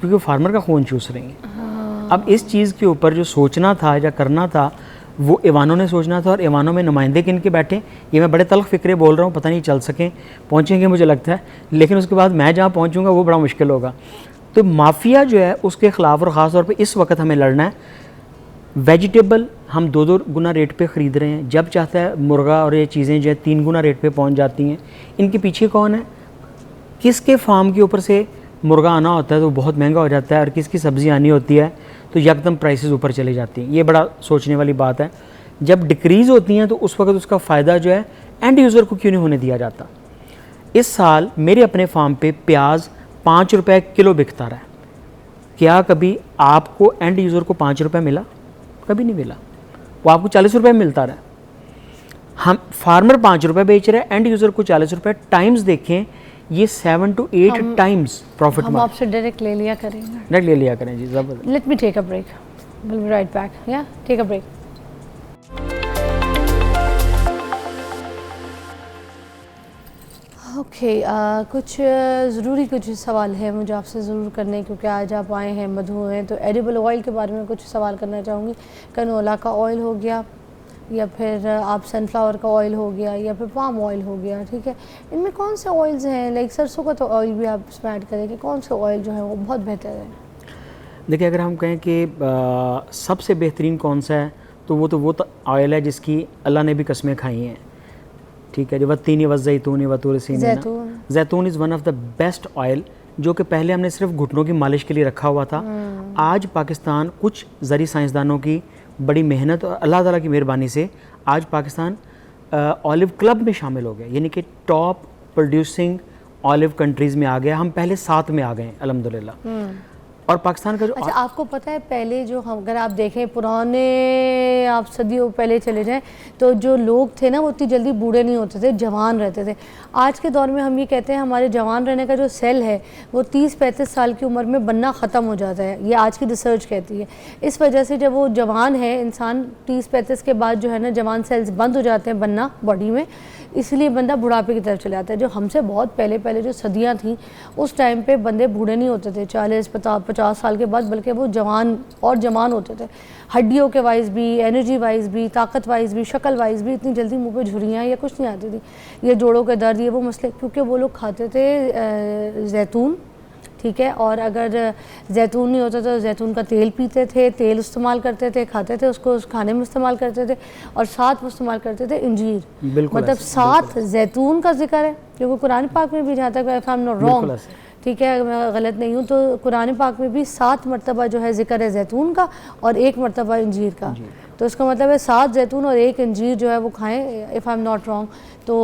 क्योंकि वो फार्मर का खून चूस रही हैं। अब इस चीज़ के ऊपर जो सोचना था या करना था वो ईवानों ने सोचना था, और ईवानों में नुमाइंदे किन के बैठे, ये मैं बड़े तल्ख फ़िक्रे बोल रहा हूँ, पता नहीं चल सकें, पहुँचेंगे मुझे लगता है, लेकिन उसके बाद मैं जहाँ पहुँचूँगा वो बड़ा मुश्किल होगा। तो माफिया जो है उसके ख़िलाफ़, और ख़ास तौर पर इस वक्त हमें लड़ना है। वेजिटेबल हम 2-2 गुना रेट पे ख़रीद रहे हैं, जब चाहता है मुर्गा और ये चीज़ें जो है 3 गुना रेट पे पहुंच जाती हैं। इनके पीछे कौन है? किसके फार्म के ऊपर से मुर्गा आना होता है तो बहुत महंगा हो जाता है, और किसकी सब्ज़ी आनी होती है तो यकदम प्राइसेस ऊपर चली जाती हैं। ये बड़ा सोचने वाली बात है। जब डिक्रीज़ होती हैं तो उस वक्त उसका फ़ायदा जो है एंड यूज़र को क्यों नहीं होने दिया जाता? इस साल मेरे अपने फार्म पे प्याज 5 रुपये किलो बिकता रहा है। क्या कभी आपको एंड यूज़र को 5 रुपये मिला? कभी नहीं मिला। वो आपको 40 रुपये मिलता रहा। हम फार्मर 5 रुपये बेच रहे हैं, एंड यूज़र को 40 रुपये। टाइम्स देखें, ये 7 to 8 टाइम्स प्रॉफिट। हम आपसे डायरेक्ट ले लिया करेंगे, डायरेक्ट ले लिया करें जी। ज़बरदस्त। Let me take a break, will be right back. या टेक अ ब्रेक। ओके, कुछ ज़रूरी कुछ सवाल है मुझे आपसे ज़रूर करने, क्योंकि आज आप आए हैं, मधु हैं, तो एडिबल ऑयल के बारे में कुछ सवाल करना चाहूँगी। कनोला का ऑयल हो गया, या फिर आप सनफ्लावर का ऑयल हो गया, या फिर पाम ऑयल हो गया, ठीक है। इनमें कौन से ऑयल्स हैं, लाइक सरसों का तो ऑयल भी आप इसमें ऐड करें कि कौन से ऑयल जो है वो बहुत बेहतर है? देखिए, अगर हम कहें कि सबसे बेहतरीन कौन सा है तो वो ऑयल है जिसकी अल्लाह ने भी कस्में खाई हैं, ठीक है। जो वत्तीनी वज़ैतून वतूर सीन, जैतून is one of the best oil, जो कि पहले हमने सिर्फ घुटनों की मालिश के लिए रखा हुआ था। आज पाकिस्तान कुछ ज़री साइंसदानों की बड़ी मेहनत और अल्लाह ताला की मेहरबानी से आज पाकिस्तान ऑलिव क्लब में शामिल हो गया, यानी कि टॉप प्रोड्यूसिंग ऑलिव कंट्रीज़ में आ गया। हम पहले 7 में आ गए अल्हम्दुलिल्लाह। और पाकिस्तान का जो अच्छा, आपको पता है पहले जो हम अगर आप देखें पुराने, आप सदियों पहले चले जाएं तो जो लोग थे ना वो इतनी जल्दी बूढ़े नहीं होते थे, जवान रहते थे। आज के दौर में हम ये कहते हैं हमारे जवान रहने का जो सेल है वो 30-35 साल की उम्र में बनना ख़त्म हो जाता है, ये आज की रिसर्च कहती है। इस वजह से जब वो जवान है इंसान 30-35 के बाद जो है ना जवान सेल्स बंद हो जाते हैं बनना बॉडी में, इसलिए बंदा बुढ़ापे की तरफ चले जाता है। जो हमसे बहुत पहले पहले जो सदियां थी उस टाइम पे बंदे बूढ़े नहीं होते थे 40-50 साल के बाद, बल्कि वो जवान और जवान होते थे, हड्डियों के वाइज भी, एनर्जी वाइज भी, ताकत वाइज भी, शक्ल वाइज भी। इतनी जल्दी मुंह पे झुर्रियाँ या कुछ नहीं आती थी, ये जोड़ों के दर्द, ये वो मसले, क्योंकि वो लोग खाते थे जैतून, ठीक है। और अगर जैतून नहीं होता तो जैतून का तेल पीते थे, तेल इस्तेमाल करते थे, खाते थे उसको, उस खाने में इस्तेमाल करते थे। और साथ वो इस्तेमाल करते थे इंजीर, मतलब साथ जैतून का जिक्र है, क्योंकि कुरान पाक में भी जहाँ तक आई एम नॉट रॉन्ग, ठीक है, मैं गलत नहीं हूँ, तो कुरान पाक में भी 7 मरतबा जो है जिक्र है जैतून का और 1 मरतबा इंजीर का। तो इसका मतलब है 7 जैतून और 1 इंजीर जो है वो खाएं, if I am not wrong, तो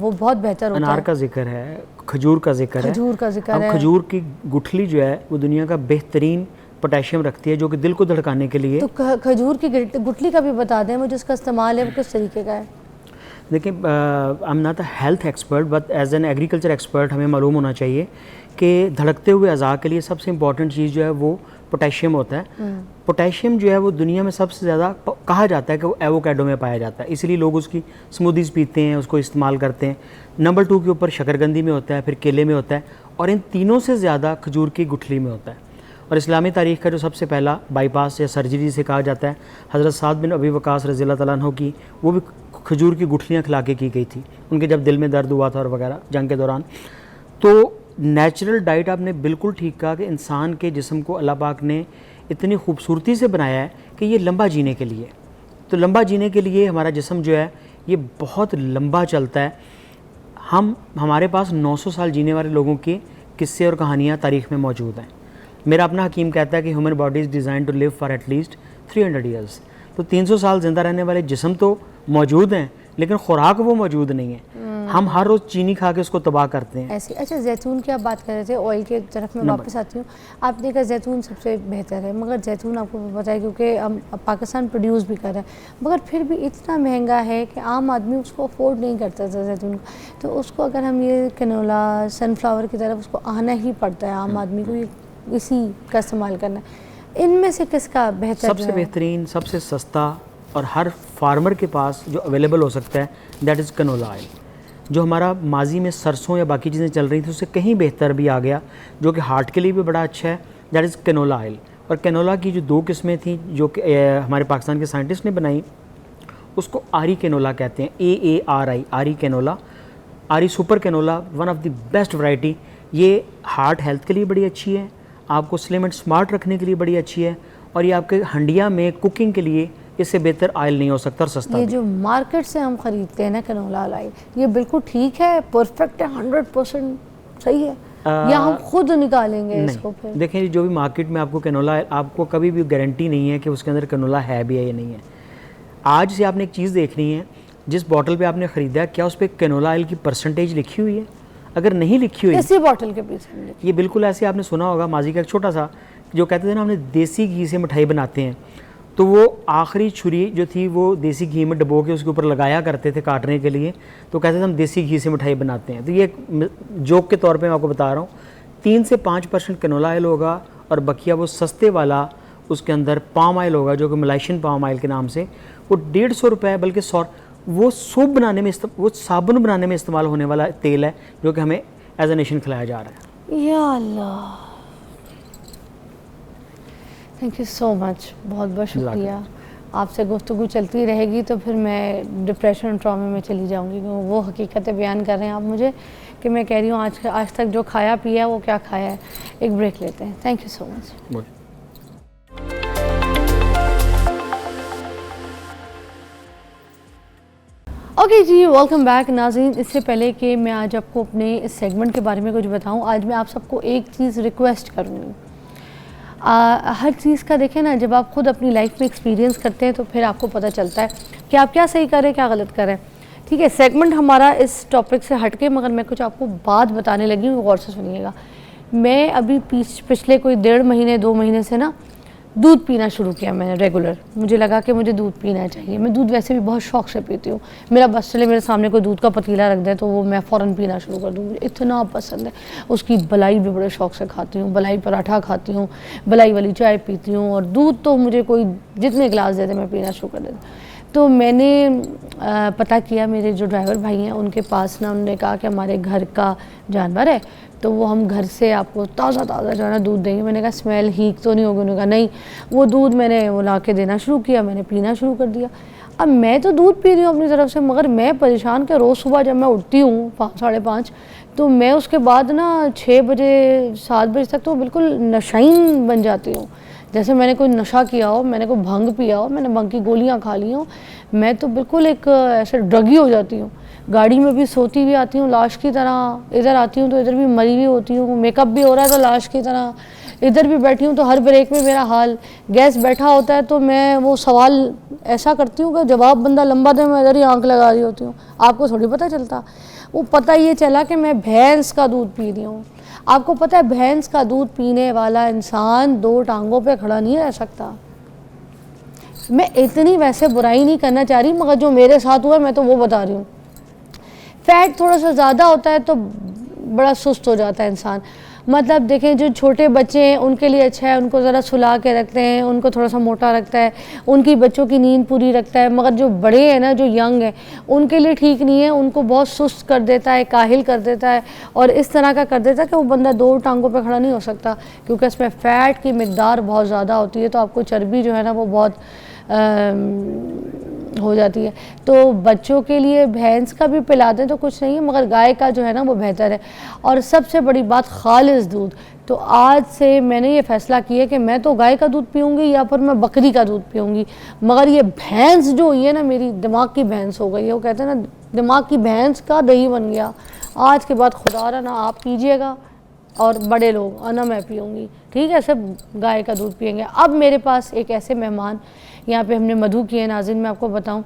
वो बहुत बेहतर होता है। अनार का जिक्र है, खजूर का जिक्र है, खजूर का जिक्र है। खजूर की गुठली जो है वो दुनिया का बेहतरीन पोटेशियम रखती है, जो कि दिल को धड़काने के लिए। तो खजूर की गुठली का भी बता दें मुझे, इसका इस्तेमाल है वो किस तरीके का है? देखिए, I am not a health expert but as an agriculture expert हमें मालूम होना चाहिए कि धड़कते हुए अज़ा के लिए सबसे इम्पॉर्टेंट चीज़ जो है वो पोटेशियम होता है। पोटेशियम जो है वो दुनिया में सबसे ज़्यादा कहा जाता है कि वो एवोकाडो में पाया जाता है, इसीलिए लोग उसकी स्मूदीज़ पीते हैं, उसको इस्तेमाल करते हैं। नंबर 2 के ऊपर शकरकंदी में होता है, फिर केले में होता है, और इन तीनों से ज़्यादा खजूर की गुठली में होता है। और इस्लामी तारीख़ का जो सबसे पहला बाईपास या सर्जरी से कहा जाता है, हज़रत साद बिन अबी वक़ास रज़ियल्लाहु तआला अन्हु की, वो भी खजूर की गुठलियाँ खिला के की गई थी उनके, जब दिल में दर्द हुआ था और वगैरह जंग के दौरान। तो नेचुरल डाइट, आपने बिल्कुल ठीक कहा कि इंसान के जिस्म को अल्लाह पाक ने इतनी खूबसूरती से बनाया है कि ये लंबा जीने के लिए, तो लंबा जीने के लिए हमारा जिस्म जो है ये बहुत लंबा चलता है। हमारे पास 900 साल जीने वाले लोगों के किस्से और कहानियाँ तारीख़ में मौजूद हैं। मेरा अपना हकीम कहता है कि human body is design to live for at least 300 years. तो 300 साल ज़िंदा रहने वाले जिस्म तो मौजूद हैं, लेकिन खुराक वो मौजूद नहीं है। हम हर रोज़ चीनी खा के उसको तबाह करते हैं ऐसे। अच्छा, जैतून की आप बात कर रहे थे, ऑयल के तरफ मैं वापस आती हूँ। आपने कहा जैतून सबसे बेहतर है, मगर जैतून आपको पता है क्योंकि हम पाकिस्तान प्रोड्यूस भी कर रहा है, मगर फिर भी इतना महंगा है कि आम आदमी उसको अफोर्ड नहीं करता था जैतून का। तो उसको अगर हम ये कैनोला, सनफ्लावर की तरफ उसको आना ही पड़ता है आम आदमी को, इसी का इस्तेमाल करना। इनमें से किसका बेहतर? सबसे बेहतरीन, सबसे सस्ता और हर फार्मर के पास जो अवेलेबल हो सकता है, दैट इज़ कैनोला ऑयल। जो हमारा माजी में सरसों या बाकी चीज़ें चल रही थी उससे कहीं बेहतर भी आ गया, जो कि हार्ट के लिए भी बड़ा अच्छा है, दैट इज़ कैनोला ऑयल। और कैनोला की जो 2 किस्में थी जो कि हमारे पाकिस्तान के साइंटिस्ट ने बनाई, उसको आरी कैनोला कहते हैं, AARI, AARI canola, AARI super canola, one of the best variety. ये हार्ट हेल्थ के लिए बड़ी अच्छी है, आपको स्लिम एंड स्मार्ट रखने के लिए बड़ी अच्छी है, और ये आपके हंडिया में कुकिंग के लिए इससे बेहतर ऑयल नहीं हो सकता और सस्ता। ये जो मार्केट से हम ख़रीदते हैं ना कैनोला ऑयल, ये बिल्कुल ठीक है, परफेक्ट है, 100% सही है, या हम खुद निकालेंगे इसको? फिर देखें, जो भी मार्केट में आपको कैनोला ऑयल, आपको कभी भी गारंटी नहीं है कि उसके अंदर कैनोला है भी है या नहीं है। आज से आपने एक चीज़ देखनी है, जिस बॉटल पे आपने ख़रीदा है क्या उस पर कैनोला ऑयल की परसेंटेज लिखी हुई है? अगर नहीं लिखी हुई, इसी बॉटल के पीछे ये बिल्कुल ऐसे आपने सुना होगा माजी का एक छोटा सा, जो कहते थे ना हमने देसी घी से मिठाई बनाते हैं, तो वो आखिरी छुरी जो थी वो देसी घी में डबो के उसके ऊपर लगाया करते थे काटने के लिए, तो कहते थे हम देसी घी से मिठाई बनाते हैं। तो ये जोक के तौर पे मैं आपको बता रहा हूँ, 3 से 5% कैनोला ऑयल होगा, और बकिया वो सस्ते वाला उसके अंदर पाम ऑयल होगा, जो कि मलाइशियन पाम ऑयल के नाम से, वो 150 रुपये बल्कि 100, वो सूप बनाने में, वो साबुन बनाने में इस्तेमाल होने वाला तेल है, जो कि हमें एज ए नेशन खिलाया जा रहा है। या अल्लाह, थैंक यू सो मच, बहुत बहुत शुक्रिया। आपसे गुफ्तगू चलती रहेगी तो फिर मैं डिप्रेशन और ट्रॉमे में चली जाऊंगी, क्योंकि वो हकीकतें बयान कर रहे हैं आप मुझे कि मैं कह रही हूँ आज तक जो खाया पिया वो क्या खाया है। एक ब्रेक लेते हैं। Thank you so much. Okay जी, वेलकम बैक नाज़रीन। इससे पहले कि मैं आज आपको अपने इस सेगमेंट के बारे में कुछ बताऊं, आज मैं आप सबको एक चीज़ रिक्वेस्ट करूंगी। हर चीज़ का देखें ना, जब आप खुद अपनी लाइफ में एक्सपीरियंस करते हैं तो फिर आपको पता चलता है कि आप क्या सही करें, क्या गलत करें। ठीक है, सेगमेंट हमारा इस टॉपिक से हटके, मगर मैं कुछ आपको बात बताने लगी हूँ, गौर से सुनिएगा मैं अभी पिछले कोई 1.5 महीने 2 महीने से ना दूध पीना शुरू किया मैंने रेगुलर। मुझे लगा कि मुझे दूध पीना चाहिए। मैं दूध वैसे भी बहुत शौक से पीती हूँ। मेरा बस चले मेरे सामने कोई दूध का पतीला रख दे तो वो मैं फ़ौरन पीना शुरू कर दूँ। मुझे इतना पसंद है। उसकी मलाई भी बड़े शौक से खाती हूँ, मलाई पराठा खाती हूँ, मलाई वाली चाय पीती हूँ, और दूध तो मुझे कोई जितने गिलास दे दे मैं पीना शुरू कर देती। तो मैंने पता किया, मेरे जो ड्राइवर भाई हैं उनके पास ना, उन्होंने कहा कि हमारे घर का जानवर है तो वो हम घर से आपको ताज़ा जो है ना दूध देंगे। मैंने कहा स्मेल हीक तो नहीं होगी? उन्होंने कहा नहीं। वो दूध मैंने वो ला के देना शुरू किया, मैंने पीना शुरू कर दिया। अब मैं तो दूध पी रही हूँ अपनी तरफ से, मगर मैं परेशान कि रोज़ सुबह जब मैं उठती हूँ 5-5:30 तो मैं उसके बाद ना 6 बजे 7 बजे तक तो बिल्कुल नशाइन बन जाती हूँ, जैसे मैंने कोई नशा किया हो, मैंने कोई भंग पिया हो, मैंने भंग की गोलियाँ खा ली हो। मैं तो बिल्कुल एक ऐसे ड्रगी हो जाती हूँ। गाड़ी में भी सोती भी आती हूँ लाश की तरह, इधर आती हूँ तो इधर भी मरी हुई होती हूँ, मेकअप भी हो रहा है तो लाश की तरह, इधर भी बैठी हूँ तो हर ब्रेक में मेरा हाल। गैस बैठा होता है तो मैं वो सवाल ऐसा करती हूँ कि जवाब बंदा लंबा दे, मैं इधर ही आंख लगा रही होती हूँ। आपको थोड़ी पता चलता। वो पता ये चला कि मैं भैंस का दूध पी रही हूँ। आपको पता है भैंस का दूध पीने वाला इंसान 2 टांगों पे खड़ा नहीं रह सकता। मैं इतनी वैसे बुराई नहीं करना चाह रही, मगर जो मेरे साथ हुआ मैं तो वो बता रही हूँ। फैट थोड़ा सा ज़्यादा होता है तो बड़ा सुस्त हो जाता है इंसान। मतलब देखें, जो छोटे बच्चे हैं उनके लिए अच्छा है, उनको ज़रा सुला के रखते हैं, उनको थोड़ा सा मोटा रखता है, उनकी बच्चों की नींद पूरी रखता है। मगर जो बड़े हैं ना, जो यंग हैं, उनके लिए ठीक नहीं है, उनको बहुत सुस्त कर देता है, काहिल कर देता है, और इस तरह का कर देता है कि वो बंदा 2 टांगों पे खड़ा नहीं हो सकता, क्योंकि इसमें फ़ैट की मिकदार बहुत ज़्यादा होती है। तो आपको चर्बी जो है ना वो बहुत हो जाती है। तो बच्चों के लिए भैंस का भी पिला दें तो कुछ नहीं है, मगर गाय का जो है ना वो बेहतर है। और सबसे बड़ी बात, खालिस दूध। तो आज से मैंने ये फ़ैसला किया कि मैं तो गाय का दूध पीऊँगी या फिर मैं बकरी का दूध पीऊँगी, मगर ये भैंस जो हुई है ना, मेरी दिमाग की भैंस हो गई है। वो कहते हैं ना, दिमाग की भैंस का दही बन गया। आज के बाद खुदा ना आप पीजिएगा और बड़े लोग, और ना मैं पीऊँगी, ठीक है? सब गाय का दूध पियेंगे। अब मेरे पास एक ऐसे मेहमान यहाँ पे हमने मधु किए नाज़रीन, मैं आपको बताऊँ,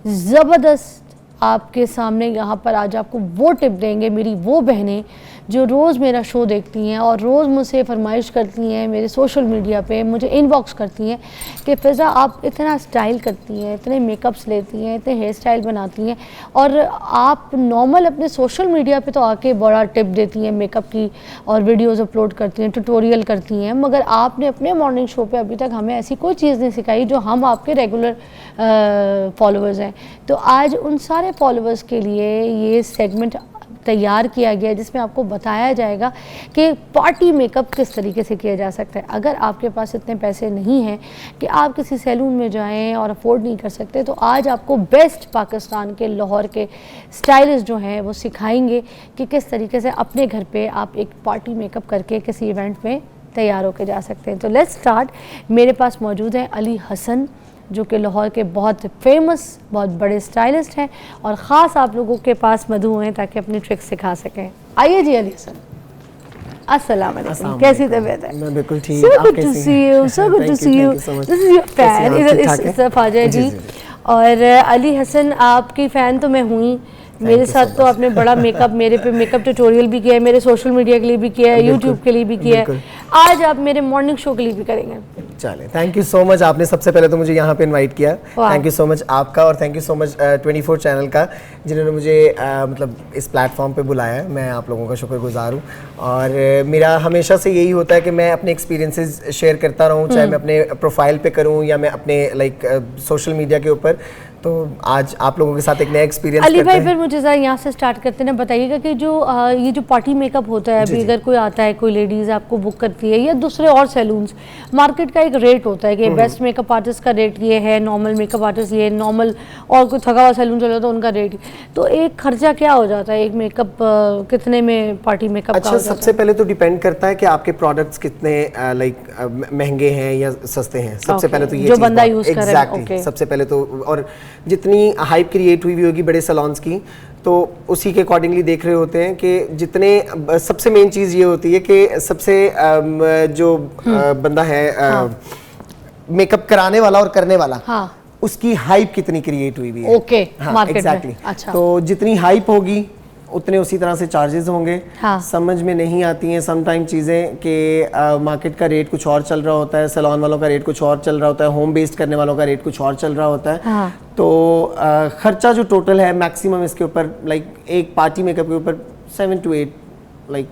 ज़बरदस्त आपके सामने यहाँ पर आज आपको वो टिप देंगे मेरी वो बहनें जो रोज़ मेरा शो देखती हैं और रोज़ मुझसे फरमाइश करती हैं, मेरे सोशल मीडिया पे मुझे इनबॉक्स करती हैं कि फ़िज़ा आप इतना स्टाइल करती हैं, इतने मेकअप्स लेती हैं, इतने हेयर स्टाइल बनाती हैं, और आप नॉर्मल अपने सोशल मीडिया पे तो आके बड़ा टिप देती हैं मेकअप की और वीडियोज़ अपलोड करती हैं, ट्यूटोरियल करती हैं, मगर आपने अपने मॉर्निंग शो पे अभी तक हमें ऐसी कोई चीज़ नहीं सिखाई जो हम आपके रेगुलर फॉलोअर्स हैं। तो आज उन सारे फॉलोअर्स के लिए ये सेगमेंट तैयार किया गया है जिसमें आपको बताया जाएगा कि पार्टी मेकअप किस तरीके से किया जा सकता है। अगर आपके पास इतने पैसे नहीं हैं कि आप किसी सैलून में जाएं और अफोर्ड नहीं कर सकते, तो आज आपको बेस्ट पाकिस्तान के लाहौर के स्टाइलिस्ट जो हैं वो सिखाएंगे कि किस तरीके से अपने घर पे आप एक पार्टी मेकअप करके किसी इवेंट में तैयार होकर जा सकते हैं। तो लेट्स स्टार्ट। मेरे पास मौजूद हैं अली हसन, जो कि लाहौर के बहुत फेमस, बहुत बड़े स्टाइलिस्ट हैं, और ख़ास आप लोगों के पास मधु हैं ताकि अपनी ट्रिक्स सिखा सकें। आइए जी अली हसन। अस्सलाम वालेकुम, कैसी तबीयत है? मैं बिल्कुल ठीक। So good to see you, so good to see you. This is your fan. इधर इस तरफ आ जाए जी। और अली हसन, आपकी फ़ैन तो मैं हुई, मेरे साथ तो आपने बड़ा मेकअप, मेरे पे मेकअप ट्यूटोरियल भी किया है, मेरे सोशल मीडिया के लिए भी किया है, यूट्यूब के लिए भी किया है, आज आप मेरे मॉर्निंग शो के लिए भी करेंगे। चले, थैंक यू सो मच। आपने सबसे पहले तो मुझे यहाँ पे इनवाइट किया, थैंक यू सो मच आपका, और thank you so much 24 channel का जिन्होंने मुझे मतलब इस प्लेटफॉर्म पे बुलाया है। मैं आप लोगों का शुक्रगुजार हूँ, और मेरा हमेशा से यही होता है कि मैं अपने एक्सपीरियंसेस शेयर करता रहूँ, चाहे मैं अपने प्रोफाइल पे करूँ या मैं अपने सोशल मीडिया के ऊपर। तो आज आप लोगों के साथ एक नया एक्सपीरियंस अली भाई, फिर मुझे ज़रा यहाँ से स्टार्ट करते हैं, बताइएगा कि जो ये जो पार्टी मेकअप होता है, अभी अगर कोई आता है, कोई लेडीज़ आपको बुक करती है या दूसरे और सैलून्स, मार्केट का एक रेट होता है कि बेस्ट मेकअप आर्टिस्ट का रेट ये है, नॉर्मल मेकअप आर्टिस्ट ये, नॉर्मल और कोई थका हुआ सैलून चलो तो उनका रेट। तो एक खर्चा क्या हो जाता है, एक मेकअप कितने में पार्टी मेकअप का? सबसे पहले तो डिपेंड करता है कि आपके प्रोडक्ट्स कितने महंगे हैं या सस्ते हैं। सबसे पहले तो ये जो बंदा यूज़ कर रहा है, सबसे पहले तो, और जितनी हाइप क्रिएट हुई होगी बड़े सैलून्स की, तो उसी के अकॉर्डिंगली देख रहे होते हैं कि जितने, सबसे मेन चीज़ ये होती है कि सबसे जो बंदा है मेकअप कराने वाला और करने वाला, उसकी हाइप कितनी क्रिएट हुई है। ओके, मार्केट में। एग्जैक्टली। अच्छा। तो जितनी हाइप होगी उतने उसी तरह से चार्जेस होंगे। हाँ। समझ में नहीं आती हैं समटाइम चीज़ें कि मार्केट का रेट कुछ और चल रहा होता है, सैलून वालों का रेट कुछ और चल रहा होता है, होम बेस्ड करने वालों का रेट कुछ और चल रहा होता है। हाँ। तो खर्चा जो टोटल है मैक्सिमम इसके ऊपर लाइक एक पार्टी मेकअप के ऊपर 7 to 8 लाइक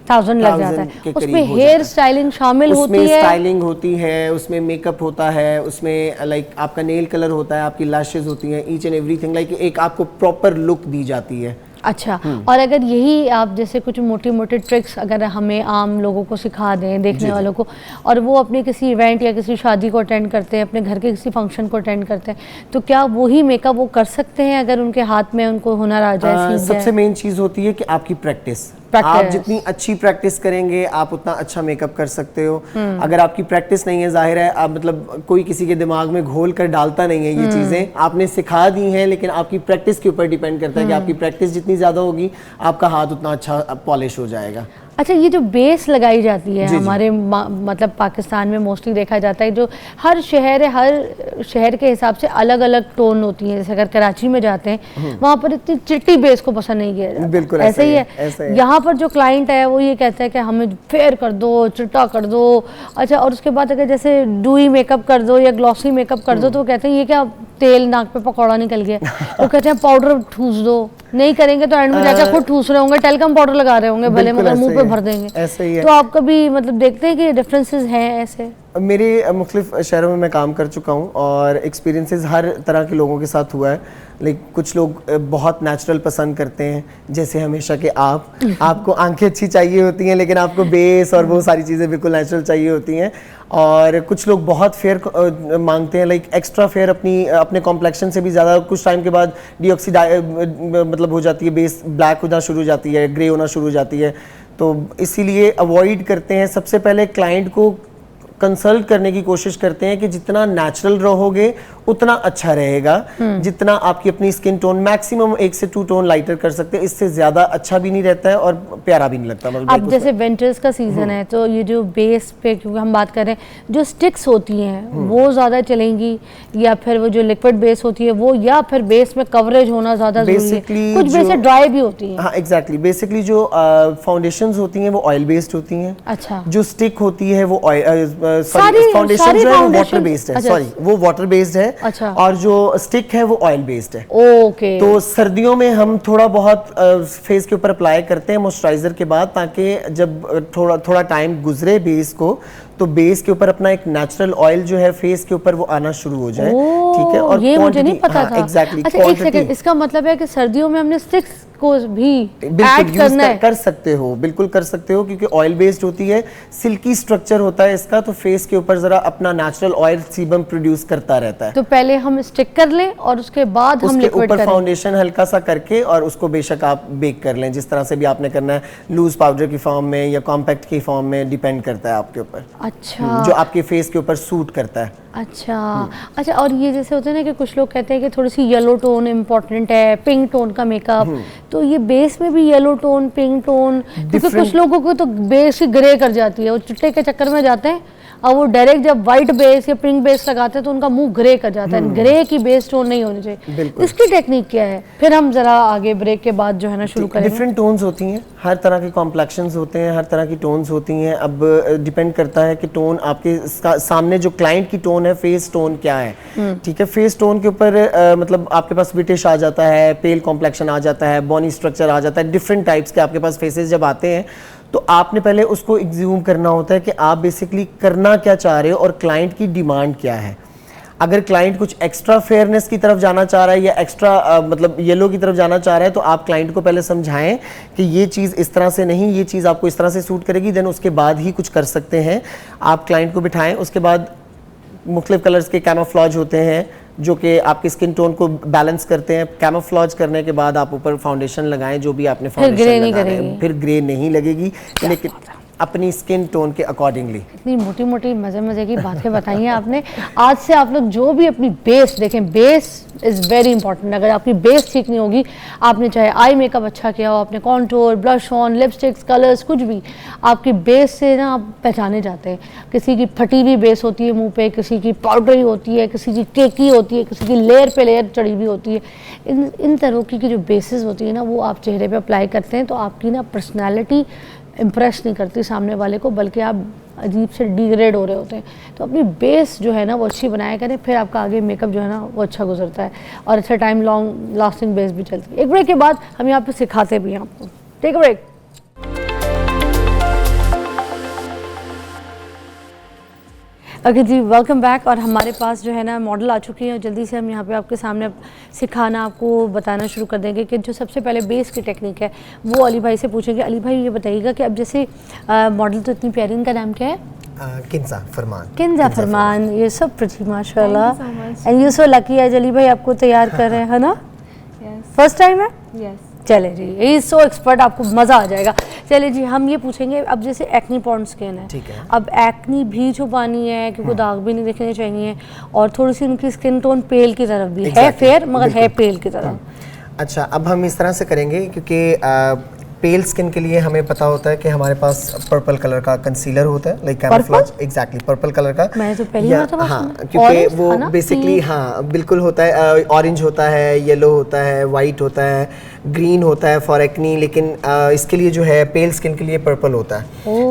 1000 लग जाता 1000 के है। करीब उसमें हो हेयर जाता है। स्टाइलिंग शामिल उसमें होती है। स्टाइलिंग होती है, उसमें मेकअप होता है, उसमें लाइक आपका नेल कलर होता है, आपकी लैशेज होती हैं, ईच एंड एवरीथिंग लाइक एक आपको प्रॉपर लुक दी जाती है। अच्छा, और अगर यही आप जैसे कुछ मोटी मोटी ट्रिक्स अगर हमें आम लोगों को सिखा दें, देखने वालों को, और वो अपने किसी इवेंट या किसी शादी को अटेंड करते हैं, अपने घर के किसी फंक्शन को अटेंड करते हैं, तो क्या वही मेकअप वो कर सकते हैं अगर उनके हाथ में उनको हुनर आ जाए, सीख सबसे जाए? मेन चीज़ होती है कि आपकी प्रैक्टिस। आप जितनी अच्छी प्रैक्टिस करेंगे आप उतना अच्छा मेकअप कर सकते हो। अगर आपकी प्रैक्टिस नहीं है, जाहिर है आप मतलब कोई किसी के दिमाग में घोल कर डालता नहीं है ये चीज़ें, आपने सिखा दी हैं, लेकिन आपकी प्रैक्टिस के ऊपर डिपेंड करता है कि आपकी प्रैक्टिस जितनी ज़्यादा होगी आपका हाथ उतना अच्छा पॉलिश हो जाएगा। अच्छा, ये जो बेस लगाई जाती है जी, जी। हमारे मतलब पाकिस्तान में मोस्टली देखा जाता है, जो हर शहर है, हर शहर के हिसाब से अलग अलग टोन होती है। जैसे अगर कराची में जाते हैं वहाँ पर इतनी चिट्टी बेस को पसंद नहीं किया जाता। बिल्कुल ऐसे ही ऐसा है। यहाँ पर जो क्लाइंट है वो ये कहता है कि हमें फेयर कर दो, चिट्टा कर दो। अच्छा, और उसके बाद अगर जैसे डूई मेकअप कर दो या ग्लॉसी मेकअप कर दो तो कहते हैं ये क्या तेल नाक पे पकौड़ा निकल गया। वो कहते हैं पाउडर ठूस दो, नहीं करेंगे तो एंड में जाकर खुद ठूस रहे होंगे, टेलकम पाउडर लगा रहे होंगे भले, मगर मुंह पे भर देंगे। ऐसे ही है। तो आप कभी मतलब देखते हैं कि डिफरेंसेस हैं ऐसे? मेरे मुख्तलिफ शहरों में मैं काम कर चुका हूँ और एक्सपीरियंसेस हर तरह के लोगों के साथ हुआ है। लाइक कुछ लोग बहुत नेचुरल पसंद करते हैं, जैसे हमेशा के आपको आंखें अच्छी चाहिए होती हैं लेकिन आपको बेस और वो सारी चीज़ें बिल्कुल नेचुरल चाहिए होती हैं। और कुछ लोग बहुत फेयर मांगते हैं, लाइक एक्स्ट्रा फेयर अपने कॉम्प्लेक्शन से भी ज़्यादा। कुछ टाइम के बाद मतलब हो जाती है, बेस ब्लैक होना शुरू हो जाती है, ग्रे होना शुरू हो जाती है। तो इसीलिए अवॉइड करते हैं। सबसे पहले क्लाइंट को कंसल्ट करने की कोशिश करते हैं कि जितना नेचुरल रहोगे उतना अच्छा रहेगा। जितना आपकी अपनी स्किन टोन मैक्सिमम 1 से 2 टोन लाइटर कर सकते हैं, इससे ज्यादा अच्छा भी नहीं रहता है और प्यारा भी नहीं लगता। अब जैसे विंटर्स का सीजन है तो ये जो बेस पे क्योंकि हम बात कर रहे हैं, जो स्टिक्स होती हैं वो ज्यादा चलेंगी या फिर वो जो लिक्विड बेस होती है वो, या फिर बेस में कवरेज होना ज्यादा जरूरी है? कुछ बेसें ड्राई भी होती हैं। हाँ एग्जैक्टली। बेसिकली जो फाउंडेशंस होती हैं वो ऑयल बेस्ड होती हैं। अच्छा। जो स्टिक होती है वो सारी फाउंडेशन जो है वो वाटर foundation- बेस्ड है। अच्छा। सॉरी, वो वाटर बेस्ड है। अच्छा। और जो स्टिक है वो ऑयल बेस्ड है। ओके। तो सर्दियों में हम थोड़ा बहुत फेस के ऊपर अप्लाई करते हैं मॉइस्चराइजर के बाद, ताकि जब थोड़ा टाइम गुजरे बेस को, तो बेस के ऊपर अपना एक नेचुरल ऑयल जो है फेस के ऊपर वो आना शुरू हो जाए। ठीक है। और ये मुझे नहीं पता था। एग्जैक्टली। अच्छा, एक सेकंड, इसका मतलब है कि सर्दियों में हमने स्टिक्स को भी बिल्कुल करना है? कर सकते हो, बिल्कुल कर सकते हो, क्योंकि ऑयल बेस्ड होती है, सिल्की स्ट्रक्चर होता है इसका, तो फेस के ऊपर जरा अपना नेचुरल ऑयल सीबम प्रोड्यूस करता रहता है। तो पहले हम स्टिक कर लें और उसके बाद हम उसके लिक्विड ऊपर करें। फाउंडेशन हल्का सा करके और उसको बेशक आप बेक कर लें, जिस तरह से भी आपने करना है, लूज पाउडर की फॉर्म में या कॉम्पैक्ट की फॉर्म में, डिपेंड करता है आपके ऊपर। अच्छा। जो आपके फेस के ऊपर सूट करता है। अच्छा। अच्छा, और ये जैसे होता है ना कि कुछ लोग कहते हैं कि थोड़ी सी येलो टोन इम्पोर्टेंट है, पिंक टोन का मेकअप, तो ये बेस में भी येलो टोन, पिंक टोन, क्योंकि कुछ लोगों को तो बेस ही ग्रे कर जाती है, वो चिट्टे के चक्कर में जाते हैं और वो डायरेक्ट जब व्हाइट बेस या पिंक बेस लगाते हैं तो उनका मुंह ग्रे कर जाता है। ग्रे की बेस टोन नहीं होनी चाहिए। इसकी टेक्निक क्या है? फिर हम जरा आगे ब्रेक के बाद जो है ना शुरू करेंगे। डिफरेंट टोन्स होती हैं, हर तरह के कॉम्प्लेक्शंस होते हैं, हर तरह की टोन्स होती हैं। अब डिपेंड करता है कि टोन आपके सामने जो क्लाइंट की टोन है, फेस टोन क्या है। ठीक है। फेस टोन के ऊपर मतलब आपके पास ब्रिटिश आ जाता है, पेल कॉम्प्लेक्शन आ जाता है, बॉनी स्ट्रक्चर आ जाता है, डिफरेंट टाइप्स के आपके पास फेसेस जब आते हैं, तो आपने पहले उसको एग्ज्यूम करना होता है कि आप बेसिकली करना क्या चाह रहे हो और क्लाइंट की डिमांड क्या है। अगर क्लाइंट कुछ एक्स्ट्रा फेयरनेस की तरफ जाना चाह रहा है या एक्स्ट्रा मतलब येलो की तरफ जाना चाह रहा है, तो आप क्लाइंट को पहले समझाएं कि ये चीज़ इस तरह से नहीं, ये चीज़ आपको इस तरह से सूट करेगी, देन उसके बाद ही कुछ कर सकते हैं। आप क्लाइंट को बिठाएं। उसके बाद मुख्तलिफ कलर्स के कैमोफ्लेज होते हैं जो कि आपकी स्किन टोन को बैलेंस करते हैं। कैमोफ्लेज करने के बाद आप ऊपर फाउंडेशन लगाएं, जो भी आपने फाउंडेशन लगाया है, फिर ग्रे नहीं लगेगी। लेकिन अपनी स्किन टोन के अकॉर्डिंगली। इतनी मोटी मोटी मज़े मज़े की बातें बताई हैं आपने। आज से आप लोग जो भी अपनी बेस देखें, बेस इज़ वेरी इंपॉर्टेंट। अगर आपकी बेस ठीक नहीं होगी, आपने चाहे आई मेकअप अच्छा किया हो, आपने contour, blush on, lipsticks, colours, कुछ भी, आपकी बेस से ना आप पहचाने जाते हैं। किसी की फटी हुई बेस होती है मुंह पे, किसी की पाउडरी होती है, किसी की केकी होती है, किसी की लेयर पे लेयर चढ़ी हुई होती है। इन तरह की जो बेसिस होती है ना, वो आप चेहरे पे अप्लाई करते हैं तो आपकी ना पर्सनैलिटी इम्प्रेस नहीं करती सामने वाले को, बल्कि आप अजीब से डिग्रेड हो रहे होते हैं। तो अपनी बेस जो है ना वो अच्छी बनाया करें, फिर आपका आगे मेकअप जो है ना वो अच्छा गुजरता है और अच्छा टाइम लॉन्ग लास्टिंग बेस भी चलती है। एक ब्रेक के बाद हम यहाँ पे सिखाते भी हैं आपको। Take a break. ओके जी, वेलकम बैक। और हमारे पास जो है ना मॉडल आ चुकी है, जल्दी से हम यहाँ पे आपके सामने सिखाना, आपको बताना शुरू कर देंगे कि जो सबसे पहले बेस की टेक्निक है वो अली भाई से पूछेंगे। अली भाई ये बताइएगा कि अब जैसे मॉडल तो इतनी प्यारी, इनका नाम क्या है? किंजा फरमान। किंजा फरमान, ये सब प्रिटी माशाल्लाह, एंड यू सो लकी। आज अली भाई आपको तैयार कर रहे हैं, है ना? फर्स्ट टाइम है? यस। चले जी, ये सो एक्सपर्ट, आपको मज़ा आ जाएगा। चले जी, हम ये पूछेंगे अब जैसे एक्नी पॉन्ड स्किन है, ठीक है। अब एक्नी भी छुपानी है क्योंकि दाग भी नहीं दिखने चाहिए, और थोड़ी सी उनकी स्किन टोन पेल की तरफ भी है, फेयर मगर है पेल की तरफ। अच्छा, अब हम इस तरह से करेंगे क्योंकि पेल स्किन के लिए हमें पता होता है कि हमारे पास पर्पल कलर का कंसीलर होता है, like camouflage. Exactly, purple colour का। मैंने तो पहली बार हाँ, क्योंकि वो बेसिकली हाँ बिल्कुल होता है, ऑरेंज होता है, येलो होता है, वाइट होता है, ग्रीन होता है फॉर एक्नी, लेकिन इसके लिए जो है पेल स्किन के लिए पर्पल होता है।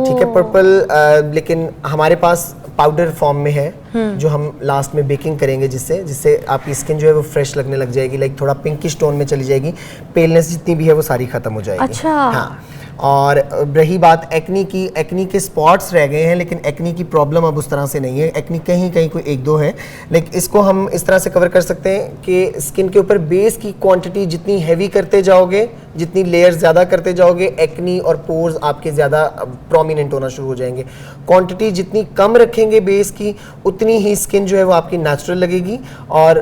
ठीक है, पर्पल लेकिन हमारे पास पाउडर फॉर्म में है जो हम लास्ट में बेकिंग करेंगे, जिससे आपकी स्किन जो है वो फ्रेश लगने लग जाएगी, लाइक थोड़ा पिंकिश टोन में चली जाएगी, पेलनेस जितनी भी है वो सारी खत्म हो जाएगी। अच्छा। हाँ, और रही बात एक्नी की, एक्नी के स्पॉट्स रह गए हैं, लेकिन एक्नी की प्रॉब्लम अब उस तरह से नहीं है। एक्नी कहीं कहीं कोई एक दो है, लेकिन इसको हम इस तरह से कवर कर सकते हैं कि स्किन के ऊपर बेस की क्वांटिटी जितनी हैवी करते जाओगे, जितनी लेयर्स ज़्यादा करते जाओगे, एक्नी और पोर्स आपके ज़्यादा प्रोमिनेंट होना शुरू हो जाएंगे। क्वांटिटी जितनी कम रखेंगे बेस की, उतनी ही स्किन जो है वो आपकी नेचुरल लगेगी और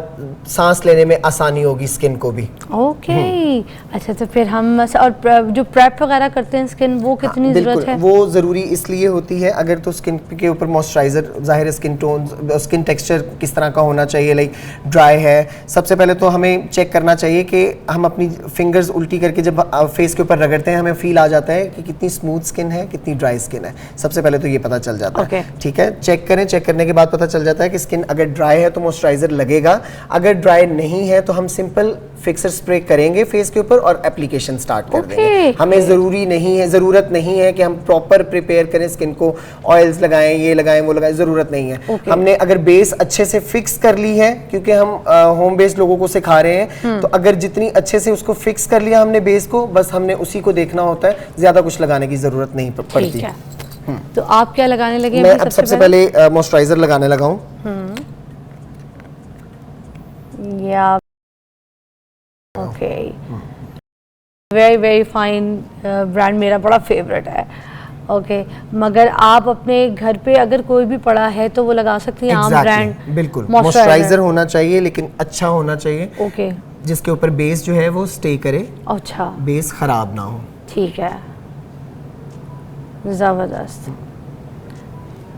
सांस लेने में आसानी होगी स्किन को भी। ओके। अच्छा, तो फिर हम और जो प्रेप वगैरह करते हैं स्किन, वो कितनी ज़रूरत है? वो ज़रूरी इसलिए होती है, अगर तो स्किन के ऊपर मॉइस्चराइज़र, ज़ाहिर स्किन टोन, स्किन टेक्सचर किस तरह का होना चाहिए, लाइक ड्राई है। सबसे पहले तो हमें चेक करना चाहिए कि हम अपनी फिंगर्स उल्टी करके जब फेस के ऊपर रगड़ते हैं हमें फील आ जाता है कि कितनी स्मूथ स्किन है, कितनी ड्राई स्किन है। सबसे पहले तो ये पता चल जाता है। ठीक है, चेक करें, चेक करने के बाद पता चल जाता है कि स्किन अगर ड्राई है तो मॉइस्चराइज़र लगेगा, अगर ड्राई नहीं है तो हम सिंपल फिक्सर स्प्रे करेंगे फेस के ऊपर और एप्लीकेशन स्टार्ट कर देंगे। हमें ज़रूरत नहीं है कि हम प्रॉपर प्रिपेयर करें स्किन को, ऑयल्स लगाएं, ये लगाएं, वो लगाएं, ज़रूरत नहीं है। हमने अगर बेस अच्छे से फिक्स कर ली है, क्योंकि हम होम बेस्ड लोगों को सिखा रहे हैं, तो अगर जितनी अच्छे से उसको फिक्स कर लिया हमने बेस को, बस हमने उसी को देखना होता है, ज़्यादा कुछ लगाने की ज़रूरत नहीं पड़ती। तो आप क्या लगाने लगे? मैं अब सबसे पहले मॉइस्चराइजर लगाने लगा हूँ। Okay, very very fine brand, मेरा बड़ा फेवरेट है। ओके, मगर आप अपने घर पे अगर कोई भी पड़ा है तो वो लगा सकती हैं आम ब्रांड। बिल्कुल, मॉइस्चराइजर होना चाहिए, लेकिन अच्छा होना चाहिए। ओके, जिसके ऊपर बेस जो है वो स्टे करे। अच्छा, बेस खराब ना हो। ठीक है, ज़बरदस्त।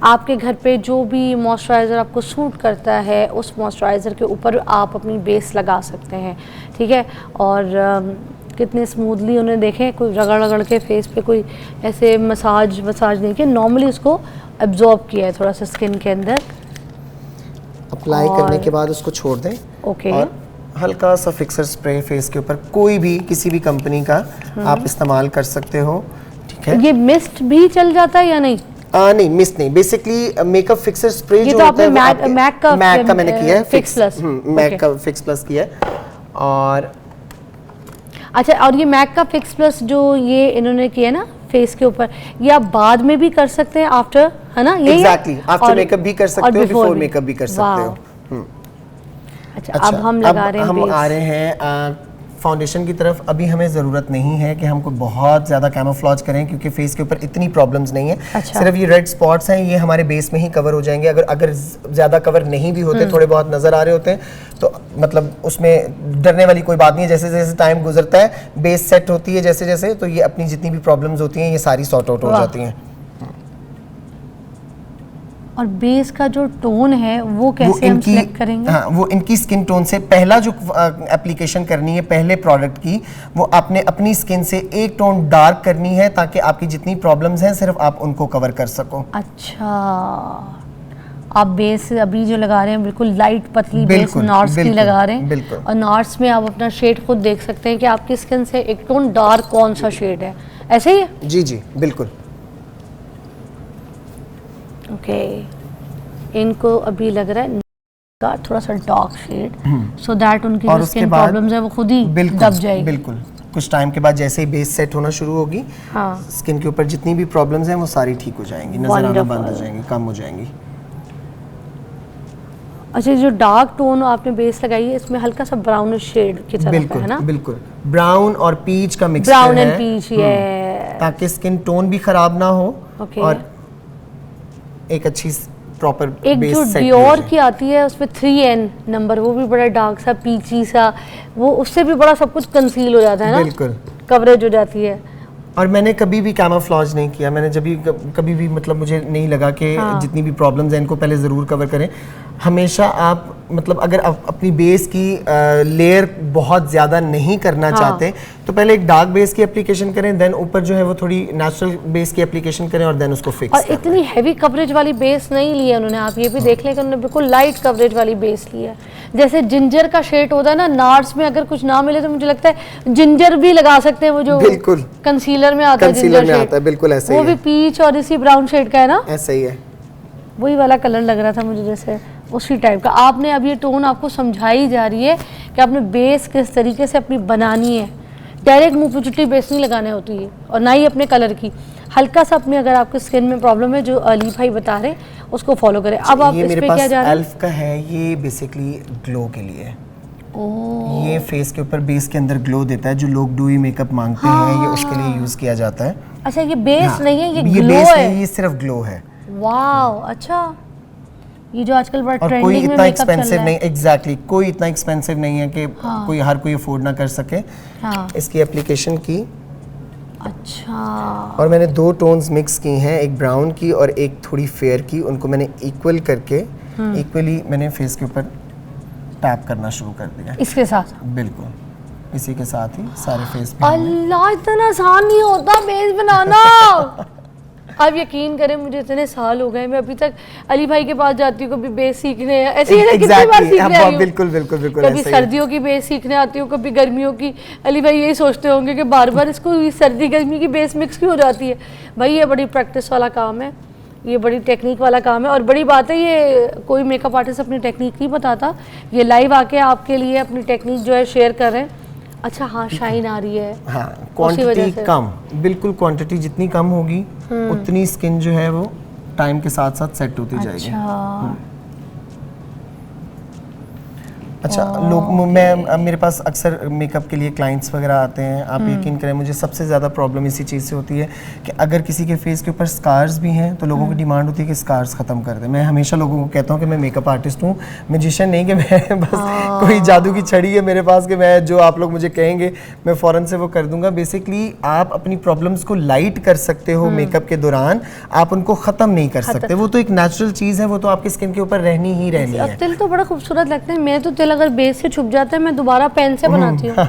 आपके घर पे जो भी मॉइस्चराइज़र आपको सूट करता है, उस मॉइस्चराइज़र के ऊपर आप अपनी बेस लगा सकते हैं। ठीक है, और कितने स्मूथली उन्हें देखें, कोई रगड़ रगड़ के फेस पे कोई ऐसे मसाज नहीं किया, नॉर्मली उसको एब्जॉर्ब किया है थोड़ा सा स्किन के अंदर। अप्लाई करने के बाद उसको छोड़ दें। ओके, और हल्का सा फिक्सर स्प्रे फेस के ऊपर, कोई भी किसी भी कंपनी का आप इस्तेमाल कर सकते हो। ठीक है, ये मिस्ट भी चल जाता है या नहीं? नहीं, मिस्ट नहीं, बेसिकली मेकअप फिक्सर स्प्रे जो तो होता है वो मैक का मैंने किया है, फिक्स प्लस, मैक का फिक्स प्लस किया है। और अच्छा, और ये मैक का फिक्स प्लस जो ये इन्होंने किया ना फेस के ऊपर, ये आप बाद में भी कर सकते हैं, आफ्टर, है ना? ये एग्जैक्टली, आफ्टर मेकअप भी कर सकते हो, बिफोर मेकअप भी कर सकते हो। अच्छा, अब हम लगा रहे हैं, हम आ रहे हैं फाउंडेशन की तरफ। अभी हमें ज़रूरत नहीं है कि हमको बहुत ज़्यादा कैमोफ्लेज करें, क्योंकि फेस के ऊपर इतनी प्रॉब्लम्स नहीं है। अच्छा। सिर्फ ये रेड स्पॉट्स हैं, ये हमारे बेस में ही कवर हो जाएंगे। अगर ज़्यादा कवर नहीं भी होते, थोड़े बहुत नज़र आ रहे होते हैं, तो मतलब उसमें डरने वाली कोई बात नहीं है। जैसे जैसे टाइम गुजरता है, बेस सेट होती है जैसे जैसे, तो ये अपनी जितनी भी प्रॉब्लम्स होती हैं ये सारी सॉर्ट आउट हो जाती हैं। और बेस का जो टोन है वो कैसे हम सिलेक्ट करेंगे? हाँ, वो इनकी स्किन टोन से पहला जो एप्लीकेशन करनी है पहले प्रोडक्ट की, वो आपने अपनी स्किन से एक टोन डार्क करनी है ताकि आपकी जितनी प्रॉब्लम्स हैं सिर्फ आप उनको कवर कर सको। अच्छा, आप बेस अभी जो लगा रहे हैं बिल्कुल लाइट पतली बेस नॉट्स की लगा रहे हैं। बिल्कुल। और नॉट्स में आप अपना शेड खुद देख सकते हैं कि आपकी स्किन से एक टोन डार्क कौन सा शेड है, ऐसे ही है? जी जी बिल्कुल। ओके, इनको अभी लग रहा है का थोड़ा सा डार्क शेड, सो दैट उनकी जो स्किन प्रॉब्लम्स है वो खुद ही दब जाएगी। बिल्कुल, कुछ टाइम के बाद जैसे ही बेस सेट होना शुरू होगी, हाँ, स्किन के ऊपर जितनी भी प्रॉब्लम्स हैं वो सारी ठीक हो जाएंगी, नजर आना बंद हो जाएंगी, कम हो जाएंगी। अच्छा, जो डार्क टोन आपने बेस लगाई है इसमें हल्का सा ब्राउनिश शेड की तरफ बिल्कुल, है ना? बिल्कुल, ब्राउन और पीच का मिक्सचर ब्राउन है, एंड पीच, ये ताकि स्किन टोन भी खराब ना हो। ओके। और एक अच्छी प्रॉपर एक बेस जो सेट डियोर की आती है उसमें 3N नंबर, वो भी बड़ा डार्क सा पीची सा, वो उससे भी बड़ा सब कुछ कंसील हो जाता है ना? बिल्कुल, कवरेज हो जाती है। और मैंने कभी भी कैमोफ्लेज नहीं किया, मैंने जब भी कभी भी मतलब मुझे नहीं लगा कि जितनी भी प्रॉब्लम्स हैं इनको पहले ज़रूर कवर करें। हमेशा आप मतलब अगर आप अपनी बेस की लेयर बहुत ज़्यादा नहीं करना चाहते तो पहले एक डार्क बेस की एप्लीकेशन करें, देन ऊपर जो है वो थोड़ी नेचुरल बेस की एप्लीकेशन करें और देन उसको फिक्स और इतनी हैवी कवरेज वाली बेस नहीं ली है उन्होंने, आप ये भी देख लें कि उन्होंने बिल्कुल लाइट कवरेज वाली बेस ली है। जैसे जिंजर का शेड होता है ना, नार्स में अगर कुछ ना मिले तो मुझे लगता है जिंजर भी लगा सकते हैं, वो जो बिल्कुल कंसीलर में आता है, कंसीलर में आता है, बिल्कुल ऐसे ही वो भी पीच और इसी ब्राउन शेड का है ना? ऐसा ही है, वही वाला कलर लग रहा था मुझे, जैसे उसी टाइप का। आपने अब ये टोन आपको समझाई जा रही है कि आपने बेस किस तरीके से अपनी बनानी है। डायरेक्ट मुंह पे चुट्टी बेस नहीं लगाने होती है, और ना ही अपने कलर की, हल्का सा अपने अगर आपके स्किन में प्रॉब्लम है जो अली भाई बता रहे उसको फॉलो करें। अब आप इस पे क्या जा रहे हैं? एल्फ का है, ये बेसिकली ग्लो के लिए है। ये फेस के ऊपर बेस के अंदर ग्लो देता है, जो लोग डूई मेकअप मांगते हैं ये उसके लिए यूज किया जाता है। अच्छा, ये बेस नहीं है, ये ये ग्लो बेस है? नहीं, ये सिर्फ ग्लो है। वाओ, अच्छा, ये जो आजकल बड़ा और कोई ट्रेंडिंग में इतना मेकअप चल एक्सपेंसिव रहा नहीं, है। एग्जैक्टली कोई इतना एक्सपेंसिव नहीं है कि कोई हर कोई अफोर्ड ना कर सके। हाँ, इसकी एप्लीकेशन की, अच्छा, और मैंने 2 टोन्स मिक्स की हैं, एक ब्राउन की और एक थोड़ी फेयर की, उनको मैंने इक्वल करके इक्वली मैंने फेस के ऊपर टैप करना शुरू कर दिया। इसके साथ बिल्कुल, इसी के साथ ही सारे फेस पे अल्लाह, इतना आसान नहीं होता बेस बनाना। आप यकीन करें, मुझे इतने साल हो गए, मैं अभी तक अली भाई के पास जाती हूँ, कभी बेस सीखने, ऐसे ही कितनी बार सीखने आई हूँ। बिल्कुल बिल्कुल बिल्कुल, कभी सर्दियों की बेस सीखने आती हूँ, कभी गर्मियों की। अली भाई यही सोचते होंगे कि बार बार इसको सर्दी गर्मी की बेस मिक्स क्यों हो जाती है। भाई ये बड़ी प्रैक्टिस वाला काम है, ये बड़ी टेक्निक वाला काम है, और बड़ी बात है, ये कोई मेकअप आर्टिस्ट अपनी टेक्निक नहीं बताता, ये लाइव आके आपके लिए अपनी टेक्निक जो है शेयर कर रहे हैं। अच्छा, हाँ, शाइन आ रही है। हाँ, क्वांटिटी कम, बिल्कुल क्वांटिटी जितनी कम होगी उतनी स्किन जो है वो टाइम के साथ साथ सेट होती जाएगी। अच्छा, लोग मेरे पास अक्सर मेकअप के लिए क्लाइंट्स वगैरह आते हैं, आप यकीन करें मुझे सबसे ज़्यादा प्रॉब्लम इसी चीज़ से होती है कि अगर किसी के फेस के ऊपर स्कार्स भी हैं तो लोगों की डिमांड होती है कि स्कार्स ख़त्म कर दें। मैं हमेशा लोगों को कहता हूँ कि मैं मेकअप आर्टिस्ट हूँ, मैजिशियन नहीं कि मैं बस कोई जादू की छड़ी है मेरे पास कि मैं जो आप लोग मुझे कहेंगे मैं फ़ौरन से वो कर दूंगा। बेसिकली आप अपनी प्रॉब्लम्स को लाइट कर सकते हो मेकअप के दौरान, आप उनको ख़त्म नहीं कर सकते। वो तो एक नेचुरल चीज़ है, वो तो आपकी स्किन के ऊपर रहनी ही रहनी है। तिल तो बड़ा खूबसूरत लगता है, मैं तो तिल अगर बेस से छुप जाता है मैं दोबारा पेन से बनाती हूँ।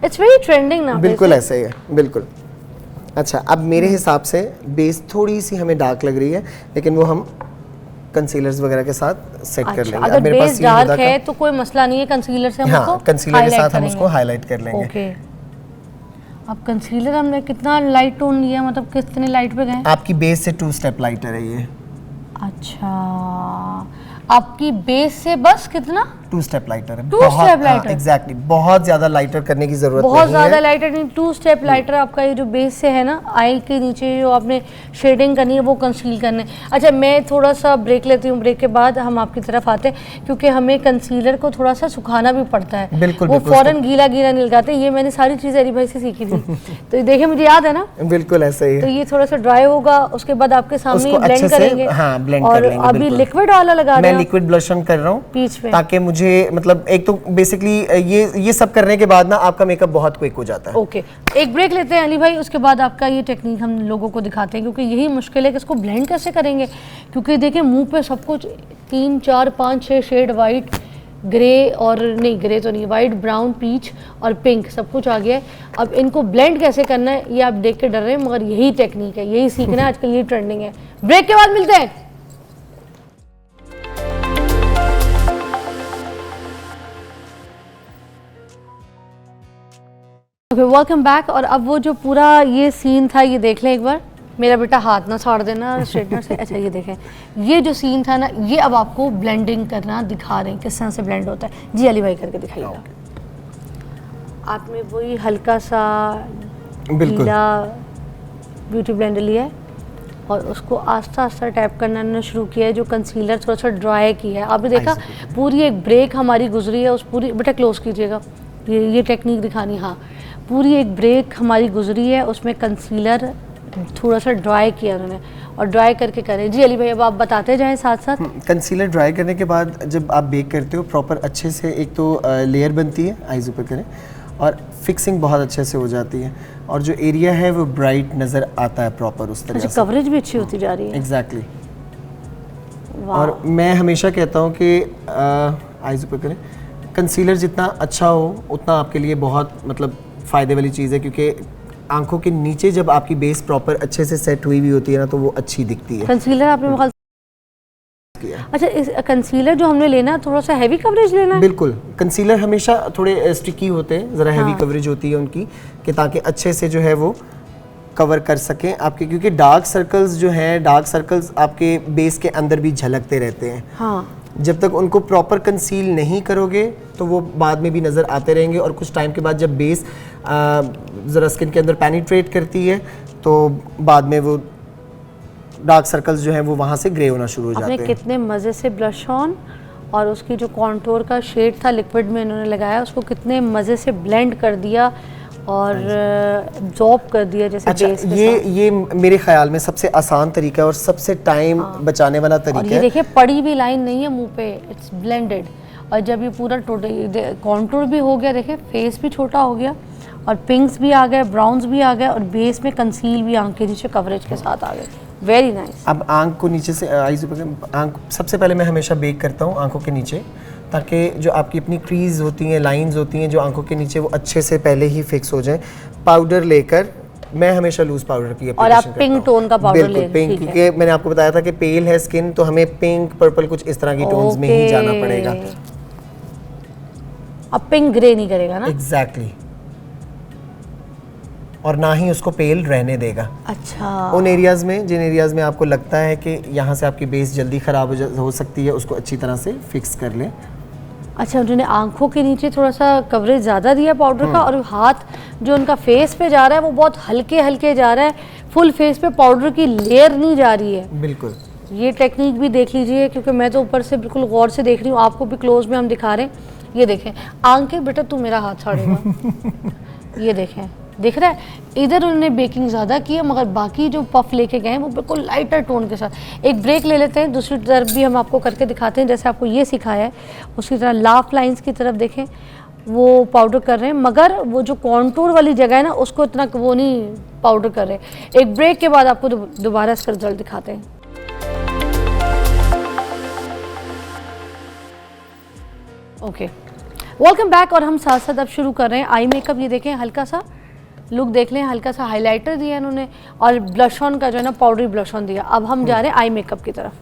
इट्स वेरी ट्रेंडिंग ना। बिल्कुल ऐसा ही है, बिल्कुल। अच्छा, अब मेरे हिसाब से बेस थोड़ी सी हमें डार्क लग रही है, लेकिन वो हम कंसीलर्स वगैरह के साथ सेट कर लेंगे। अगर मेरे बेस डार्क है तो कोई मसला नहीं है, कंसीलर से हम उसको कंसीलर के साथ हम उसको हाईलाइट कर लेंगे। ओके, अब कंसीलर हमने कितना लाइट टोन लिया, मतलब कितने लाइट पे गए? आपकी बेस से 2 स्टेप लाइटर है ये। अच्छा, आपकी बेस से बस कितना? 2 स्टेप लाइटर है। 2 स्टेप लाइटर, एग्जैक्टली, बहुत ज्यादा लाइटर करने की जरूरत नहीं है। बहुत ज्यादा लाइटर नहीं, 2 स्टेप लाइटर आपका ये जो बेस से है ना, आई के नीचे जो आपने शेडिंग करनी है वो कंसील करने। अच्छा, मैं थोड़ा सा ब्रेक लेती हूँ, ब्रेक के बाद हम आपकी तरफ आते हैं, क्योंकि हमें कंसीलर को थोड़ा सा सुखाना भी पड़ता है। बिल्कुल, वो फौरन गीला गीला नहीं लगाते। ये मैंने सारी चीजें अली भाई से सीखी थी, तो ये देखिए मुझे याद है ना। बिल्कुल ऐसा ही है। तो ये थोड़ा सा ड्राई होगा, उसके बाद आपके सामने ब्लेंड करेंगे। हाँ, ब्लेंड और कर लेंगे। अभी लिक्विड वाला लगा रहे हैं, मैं लिक्विड ब्लश ऑन कर रहा हूँ बीच में, ताकि मुझे मुझे मतलब एक तो बेसिकली ये सब करने के बाद ना आपका मेकअप बहुत क्विक हो जाता है। ओके एक ब्रेक लेते हैं अली भाई, उसके बाद आपका ये टेक्निक हम लोगों को दिखाते हैं, क्योंकि यही मुश्किल है कि इसको ब्लेंड कैसे करेंगे। क्योंकि देखिए मुंह पे सब कुछ 3 4 5 6 शेड वाइट, ग्रे और नहीं ग्रे तो नहीं, वाइट, ब्राउन, पीच और पिंक सब कुछ आ गया है। अब इनको ब्लेंड कैसे करना है ये आप देख के डर रहे हैं, मगर यही टेक्निक है, यही सीखना है, आजकल यही ट्रेंडिंग है। ब्रेक के बाद मिलते हैं। Okay welcome back. और अब वो जो पूरा ये सीन था ये देख लें एक बार। मेरा बेटा हाथ ना साड़ देना स्ट्रेटनर से। अच्छा ये देखें, ये जो सीन था ना, ये अब आपको ब्लेंडिंग करना दिखा रहे हैं किस तरह से ब्लेंड होता है। जी अली भाई करके दिखाइएगा। आपने वही हल्का सा गीला ब्यूटी ब्लेंडर लिया है और उसको आस्ता आस्ता टैप करना शुरू किया है। जो कंसीलर थोड़ा सा ड्राई किया है, आपने देखा पूरी एक ब्रेक हमारी गुजरी है उस पूरी। बेटा क्लोज कीजिएगा, ये टेक्निक दिखानी। हाँ पूरी एक ब्रेक हमारी गुजरी है, उसमें कंसीलर थोड़ा सा ड्राई किया उन्होंने और ड्राई करके करें। जी अली भाई अब आप बताते जाएं साथ साथ। कंसीलर ड्राई करने के बाद जब आप बेक करते हो प्रॉपर अच्छे से एक तो लेयर बनती है, आईज ऊपर करें, और फिक्सिंग बहुत अच्छे से हो जाती है और जो एरिया है वो ब्राइट नज़र आता है प्रॉपर उस तरह से। कवरेज भी अच्छी होती जा रही है। एग्जैक्टली। और मैं हमेशा कहता हूँ कि आईज ऊपर करें, कंसीलर जितना अच्छा हो उतना आपके लिए बहुत मतलब फ़ायदे वाली चीज़ है, क्योंकि आंखों के नीचे जब आपकी बेस प्रॉपर अच्छे से सेट हुई होती है ना तो वो अच्छी दिखती है। कंसीलर आपने मुझे अच्छा इस कंसीलर जो हमने लेना थोड़ा सा हैवी कवरेज लेना है। बिल्कुल, कंसीलर हमेशा थोड़े स्टिकी होते हैं, ज़रा हैवी कवरेज होती है उनकी, कि ताकि अच्छे से जो है वो कवर कर सकें आपके, क्योंकि डार्क सर्कल्स जो हैं, डार्क सर्कल्स आपके बेस के अंदर भी झलकते रहते हैं। हाँ जब तक उनको प्रॉपर कंसील नहीं करोगे तो वो बाद में भी नज़र आते रहेंगे और कुछ टाइम के बाद जब बेस ज़रा स्किन के अंदर पेनिट्रेट करती है तो बाद में वो डार्क सर्कल्स जो हैं वो वहाँ से ग्रे होना शुरू हो जाते हैं। कितने मज़े से ब्लश ऑन और उसकी जो कॉन्टोर का शेड था लिक्विड में इन्होंने लगाया, उसको कितने मज़े से ब्लेंड कर दिया और एब्जॉर्ब कर दिया जैसे अच्छा, बेस के ये मेरे ख्याल में सबसे आसान तरीका है और सबसे टाइम बचाने वाला तरीका है। और ये देखिए पड़ी भी लाइन नहीं है मुंह पे, इट्स ब्लेंडेड। और जब ये पूरा कॉन्टूर भी हो गया, देखिए फेस भी छोटा हो गया और पिंक्स भी आ गए, ब्राउन्स भी आ गए और बेस में कंसील भी आंख के नीचे कवरेज के साथ आ गए। Very nice. अब आंख को नीचे से आईज ऊपर, आंख सबसे पहले मैं हमेशा बेक करता हूँ आंखों के नीचे, ताकि जो आपकी अपनी क्रीज होती हैं, लाइंस होती हैं जो आंखों के नीचे, वो अच्छे से पहले ही फिक्स हो जाएं। पाउडर लेकर मैं हमेशा लूज पाउडर की और आप पिंक टोन का पाउडर ले, पिंक, क्योंकि मैंने आपको बताया था कि पेल है स्किन तो हमें पिंक पर्पल कुछ इस तरह की टोन्स में ही जाना पड़ेगा। अब पिंक ग्रे नहीं करेगा ना? एग्जैक्टली। और ना ही उसको पेल रहने देगा। अच्छा। उन एरियाज़ में जिन एरियाज़ में आपको लगता है कि यहाँ से आपकी बेस जल्दी ख़राब हो सकती है, उसको अच्छी तरह से फिक्स कर लें। अच्छा, उन्होंने आंखों के नीचे थोड़ा सा कवरेज ज़्यादा दिया पाउडर का और हाथ जो उनका फेस पे जा रहा है वो बहुत हल्के हल्के जा रहा है, फुल फेस पे पाउडर की लेयर नहीं जा रही है। बिल्कुल। ये टेक्निक भी देख लीजिए, क्योंकि मैं तो ऊपर से बिल्कुल गौर से देख रही हूँ, आपको भी क्लोज में हम दिखा रहे हैं। ये देखें आंखें, बेटा तू मेरा हाथ छाड़ेगा। ये देखें, दिख रहा है इधर उन्होंने बेकिंग ज़्यादा की है, मगर बाकी जो पफ लेके गए हैं वो बिल्कुल लाइटर टोन के साथ। एक ब्रेक ले लेते हैं, दूसरी तरफ भी हम आपको करके दिखाते हैं जैसे आपको ये सिखाया है उसी तरह। लाफ लाइंस की तरफ देखें, वो पाउडर कर रहे हैं, मगर वो जो कॉन्टूर वाली जगह है ना उसको इतना वो नहीं पाउडर कर रहे। एक ब्रेक के बाद आपको दोबारा इसका रिजल्ट दिखाते हैं। Okay, welcome back. और हम साथ साथ अब शुरू कर रहे हैं आई मेकअप। ये देखें हल्का सा लुक देख लें, हल्का सा हाइलाइटर दिया इन्होंने और ब्लश ऑन का जो है ना पाउडरी ब्लश ऑन दिया। अब हम जा रहे हैं आई मेकअप की तरफ।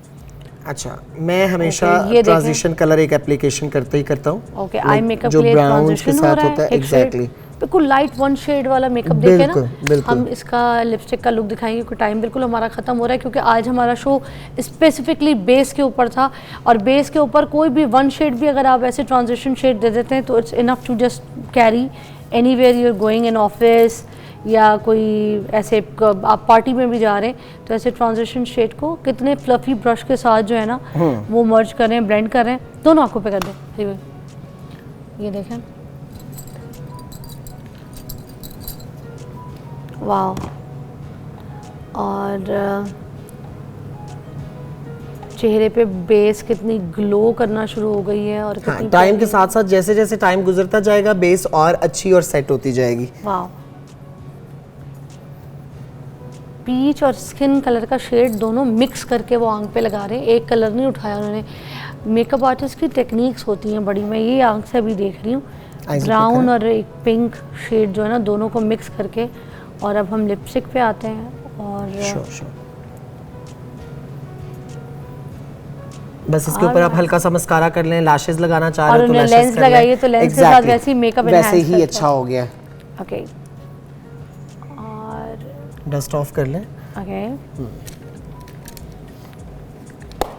अच्छा, मैं हमेशा ट्रांजिशन कलर एक एप्लीकेशन करते ही करता हूँ। ओके, आई मेकअप जो ब्राउन्स के साथ होता है, एग्जैक्टली बिल्कुल लाइट वन शेड वाला मेकअप देखे ना। हम इसका लिपस्टिक का लुक दिखाएंगे क्योंकि टाइम बिल्कुल हमारा ख़त्म हो रहा है, क्योंकि आज हमारा शो स्पेसिफिकली बेस के ऊपर था और बेस के ऊपर कोई भी वन शेड भी अगर आप ऐसे ट्रांजिशन शेड दे देते हैं तो it's enough to just carry anywhere you are going in office, या कोई ऐसे आप पार्टी में भी जा रहे हैं तो ऐसे ट्रांजिशन शेड को कितने फ्लफी ब्रश के साथ जो है ना वो मर्ज कर रहे हैं, ब्लेंड कर रहे हैं। दोनों आंखों पे कर दें। ये देखें, वाह। और चेहरे पे बेस कितनी ग्लो करना शुरू हो गई है और कितनी टाइम के साथ साथ जैसे जैसे टाइम गुजरता जाएगा बेस और अच्छी और सेट होती जाएगी। वाह, पीच और स्किन कलर का शेड दोनों मिक्स करके वो आंख पे लगा रहे हैं, एक कलर नहीं उठाया उन्होंने। मेकअप आर्टिस्ट की टेक्निक्स होती हैं बड़ी, मैं ये आंख से अभी देख रही हूँ, ब्राउन और एक पिंक शेड जो है ना दोनों को मिक्स करके। और अब हम लिपस्टिक पे आते हैं और श्योर। बस इसके ऊपर आप हल्का सा मस्कारा कर लें, लैशेस लगाना चाह रहे हो तो लैशेस लेंस लगाइए तो लेंस के साथ वैसे ही मेकअप वैसे ही अच्छा हो गया। ओके, और डस्ट ऑफ कर लें। ओके,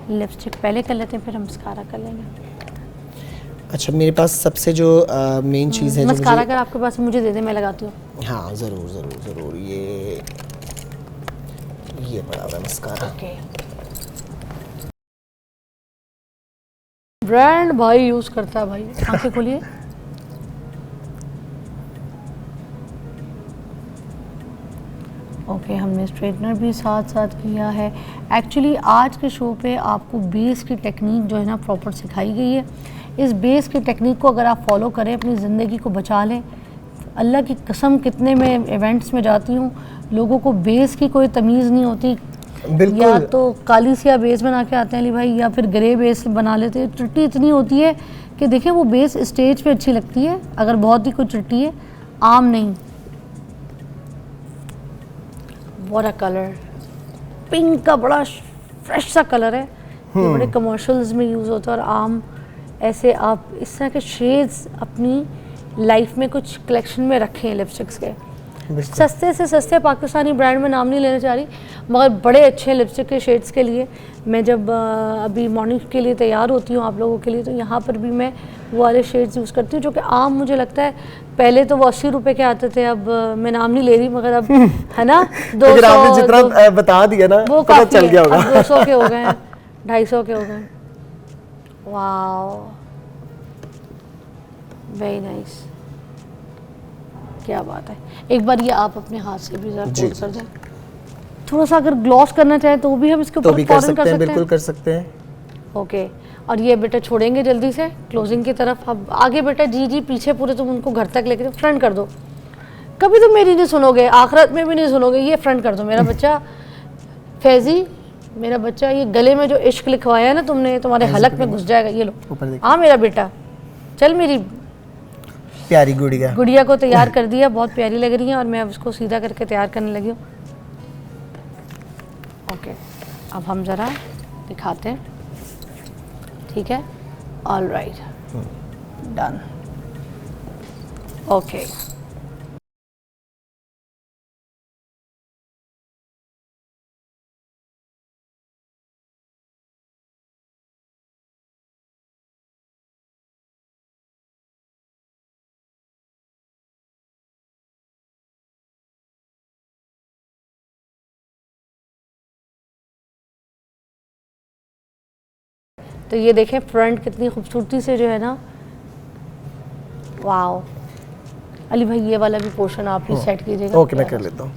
लिपस्टिक पहले कर लेते हैं फिर हम मस्कारा कर लेंगे। अच्छा, मेरे पास सबसे जो मेन चीज़ है जो मस्कारा अगर आपके पास है मुझे दे दे, मैं लगाती हूँ। हाँ ज़रूर ज़रूर ज़रूर, ये पड़ा हुआ है मस्कारा। ओके, ब्रांड भाई यूज करता है भाई। आंखें खोलिए। ओके, हमने स्ट्रेटनर भी साथ साथ किया है। एक्चुअली आज के शो पे आपको बेस की टेक्निक जो है ना प्रॉपर सिखाई गई है। इस बेस की टेक्निक को अगर आप फॉलो करें अपनी ज़िंदगी को बचा लें। अल्लाह की कसम, कितने मैं इवेंट्स में जाती हूँ, लोगों को बेस की कोई तमीज़ नहीं होती। बिल्कुल। या तो काली सिया बेस बना के आते हैं अली भाई, या फिर ग्रे बेस बना लेते हैं। चिट्टी इतनी होती है कि देखिए वो बेस स्टेज पे अच्छी लगती है अगर बहुत ही कोई चिट्टी है, आम नहीं। व्हाट अ कलर, पिंक का बड़ा फ्रेश सा कलर है। ये बड़े कमर्शियल्स में यूज़ होता है। और आम ऐसे आप इस तरह के शेड्स अपनी लाइफ में कुछ कलेक्शन में रखें लिपस्टिक्स के। सस्ते से सस्ते पाकिस्तानी ब्रांड में नाम नहीं लेना चाह रही, मगर बड़े अच्छे लिपस्टिक के शेड्स के लिए मैं जब अभी मॉर्निंग के लिए तैयार होती हूँ आप लोगों के लिए, तो यहाँ पर भी मैं वो वाले शेड्स यूज़ करती हूँ जो कि आम मुझे लगता है पहले तो वो 80 रुपये के आते थे। अब मैं नाम नहीं ले रही मगर अब है ना 200, आपने जितना बता दिया ना वो पता चल गया होगा। 200 के हो गए हैं, 250 के हो गए। वाओ, वेरी नाइस, क्या बात है। एक बार ये आप अपने हाथ से भी जरा फोल्ड कर दें। थोड़ा सा अगर ग्लॉस करना चाहे तो भी हम इसके ऊपर कर सकते हैं, बिल्कुल कर सकते हैं। ओके, और ये बेटा छोड़ेंगे जल्दी से क्लोजिंग की तरफ। अब आगे बेटा, जी जी पीछे पूरे तुम उनको घर तक लेके फ्रंट कर दो। कभी तुम मेरी नहीं सुनोगे, आखिरत में भी नहीं सुनोगे। ये फ्रंट कर दो मेरा बच्चा फैजी, मेरा बच्चा। ये गले में जो इश्क लिखवाया है ना तुमने, तुम्हारे हलक में घुस जाएगा। ये लो, हाँ मेरा बेटा, चल मेरी प्यारी गुड़िया। गुड़िया को तैयार कर दिया, बहुत प्यारी लग रही है। और मैं अब उसको सीधा करके तैयार करने लगी हूँ। ओके, अब हम ज़रा दिखाते हैं, ठीक है। All right, done. ओके, तो ये देखें फ्रंट कितनी खूबसूरती से जो है ना। वाओ, अली भाई ये वाला भी पोर्शन आप ही सेट कीजिएगा। ओके, मैं कर लेता हूँ।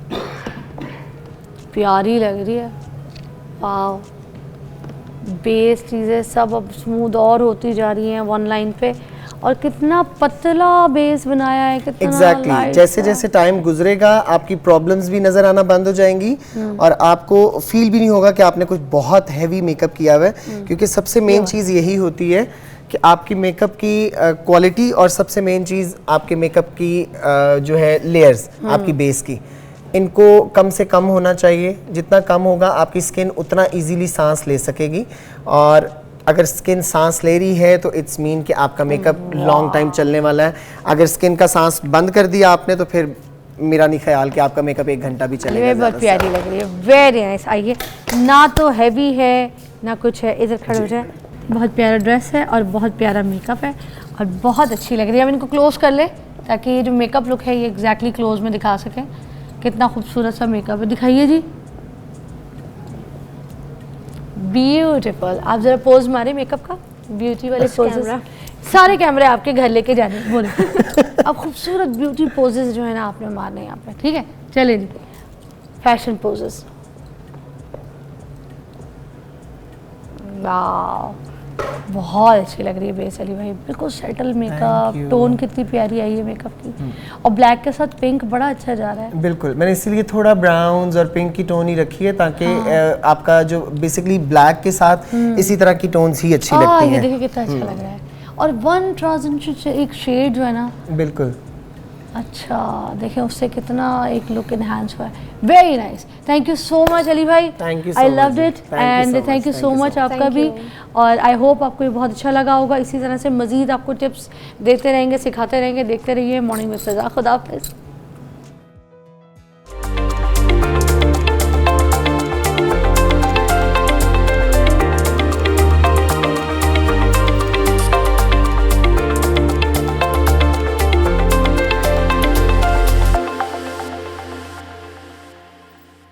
प्यारी लग रही है। वाओ, बेस चीज़ें सब अब स्मूथ और होती जा रही हैं वन लाइन पे। और कितना पतला बेस बनाया है, कितना एग्जैक्टली। जैसे जैसे टाइम गुजरेगा आपकी प्रॉब्लम्स भी नजर आना बंद हो जाएंगी और आपको फील भी नहीं होगा कि आपने कुछ बहुत हैवी मेकअप किया हुआ है। क्योंकि सबसे मेन चीज़ यही होती है कि आपकी मेकअप की क्वालिटी, और सबसे मेन चीज़ आपके मेकअप की जो है लेयर्स आपकी बेस की, इनको कम से कम होना चाहिए। जितना कम होगा आपकी स्किन उतना इजीली सांस ले सकेगी। और अगर स्किन सांस ले रही है तो इट्स मीन कि आपका मेकअप लॉन्ग टाइम चलने वाला है। अगर स्किन का सांस बंद कर दिया आपने तो फिर मेरा नहीं ख्याल कि आपका मेकअप 1 घंटा भी चलेगा। ये बहुत प्यारी लग रही है, वेरी नाइस। आइए, ना तो हैवी है ना कुछ है, इधर खड़े हो जाए। बहुत प्यारा ड्रेस है और बहुत प्यारा मेकअप है और बहुत अच्छी लग रही है। अब इनको क्लोज कर ले ताकि ये जो मेकअप लुक है ये एग्जैक्टली क्लोज में दिखा सकें। कितना खूबसूरत सा मेकअप है, दिखाइए जी। ब्यूटीफुल। आप जरा पोज मारे मेकअप का, ब्यूटी वाले पोजेस। सारे कैमरे आपके घर लेके जाने बोले। अब खूबसूरत ब्यूटी पोजेस जो है ना आपने मारने यहाँ पे, ठीक है। चले जी, फैशन पोजेस। वाह, बहुत अच्छी लग रही है बेस अली भाई, बिल्कुल सेटल मेकअप, you. टोन कितनी प्यारी आई है मेकअप की, और ब्लैक के साथ पिंक बड़ा अच्छा जा रहा है। बिल्कुल, मैंने इसीलिए थोड़ा ब्राउन्स और पिंक की टोन ही रखी है ताकि आपका जो बेसिकली ब्लैक के साथ इसी तरह की टोन्स ही अच्छी लगती ये हैं। देखिए कितना अच्छा लग रहा है, और वन ट्रांजिशन एक शेड जो है ना, बिल्कुल अच्छा देखें उससे कितना एक लुक इनहांस हुआ है। Very nice, thank you so much Ali भाई, Thank you so I much loved जी। It Thank you and so much, thank you thank so you so much much. आपका भी, और आई होप आपको ये बहुत अच्छा लगा होगा। इसी तरह से मज़ीद आपको टिप्स देते रहेंगे, सिखाते रहेंगे, देखते रहिए मॉर्निंग विद फिज़ा। खुदा हाफिज़।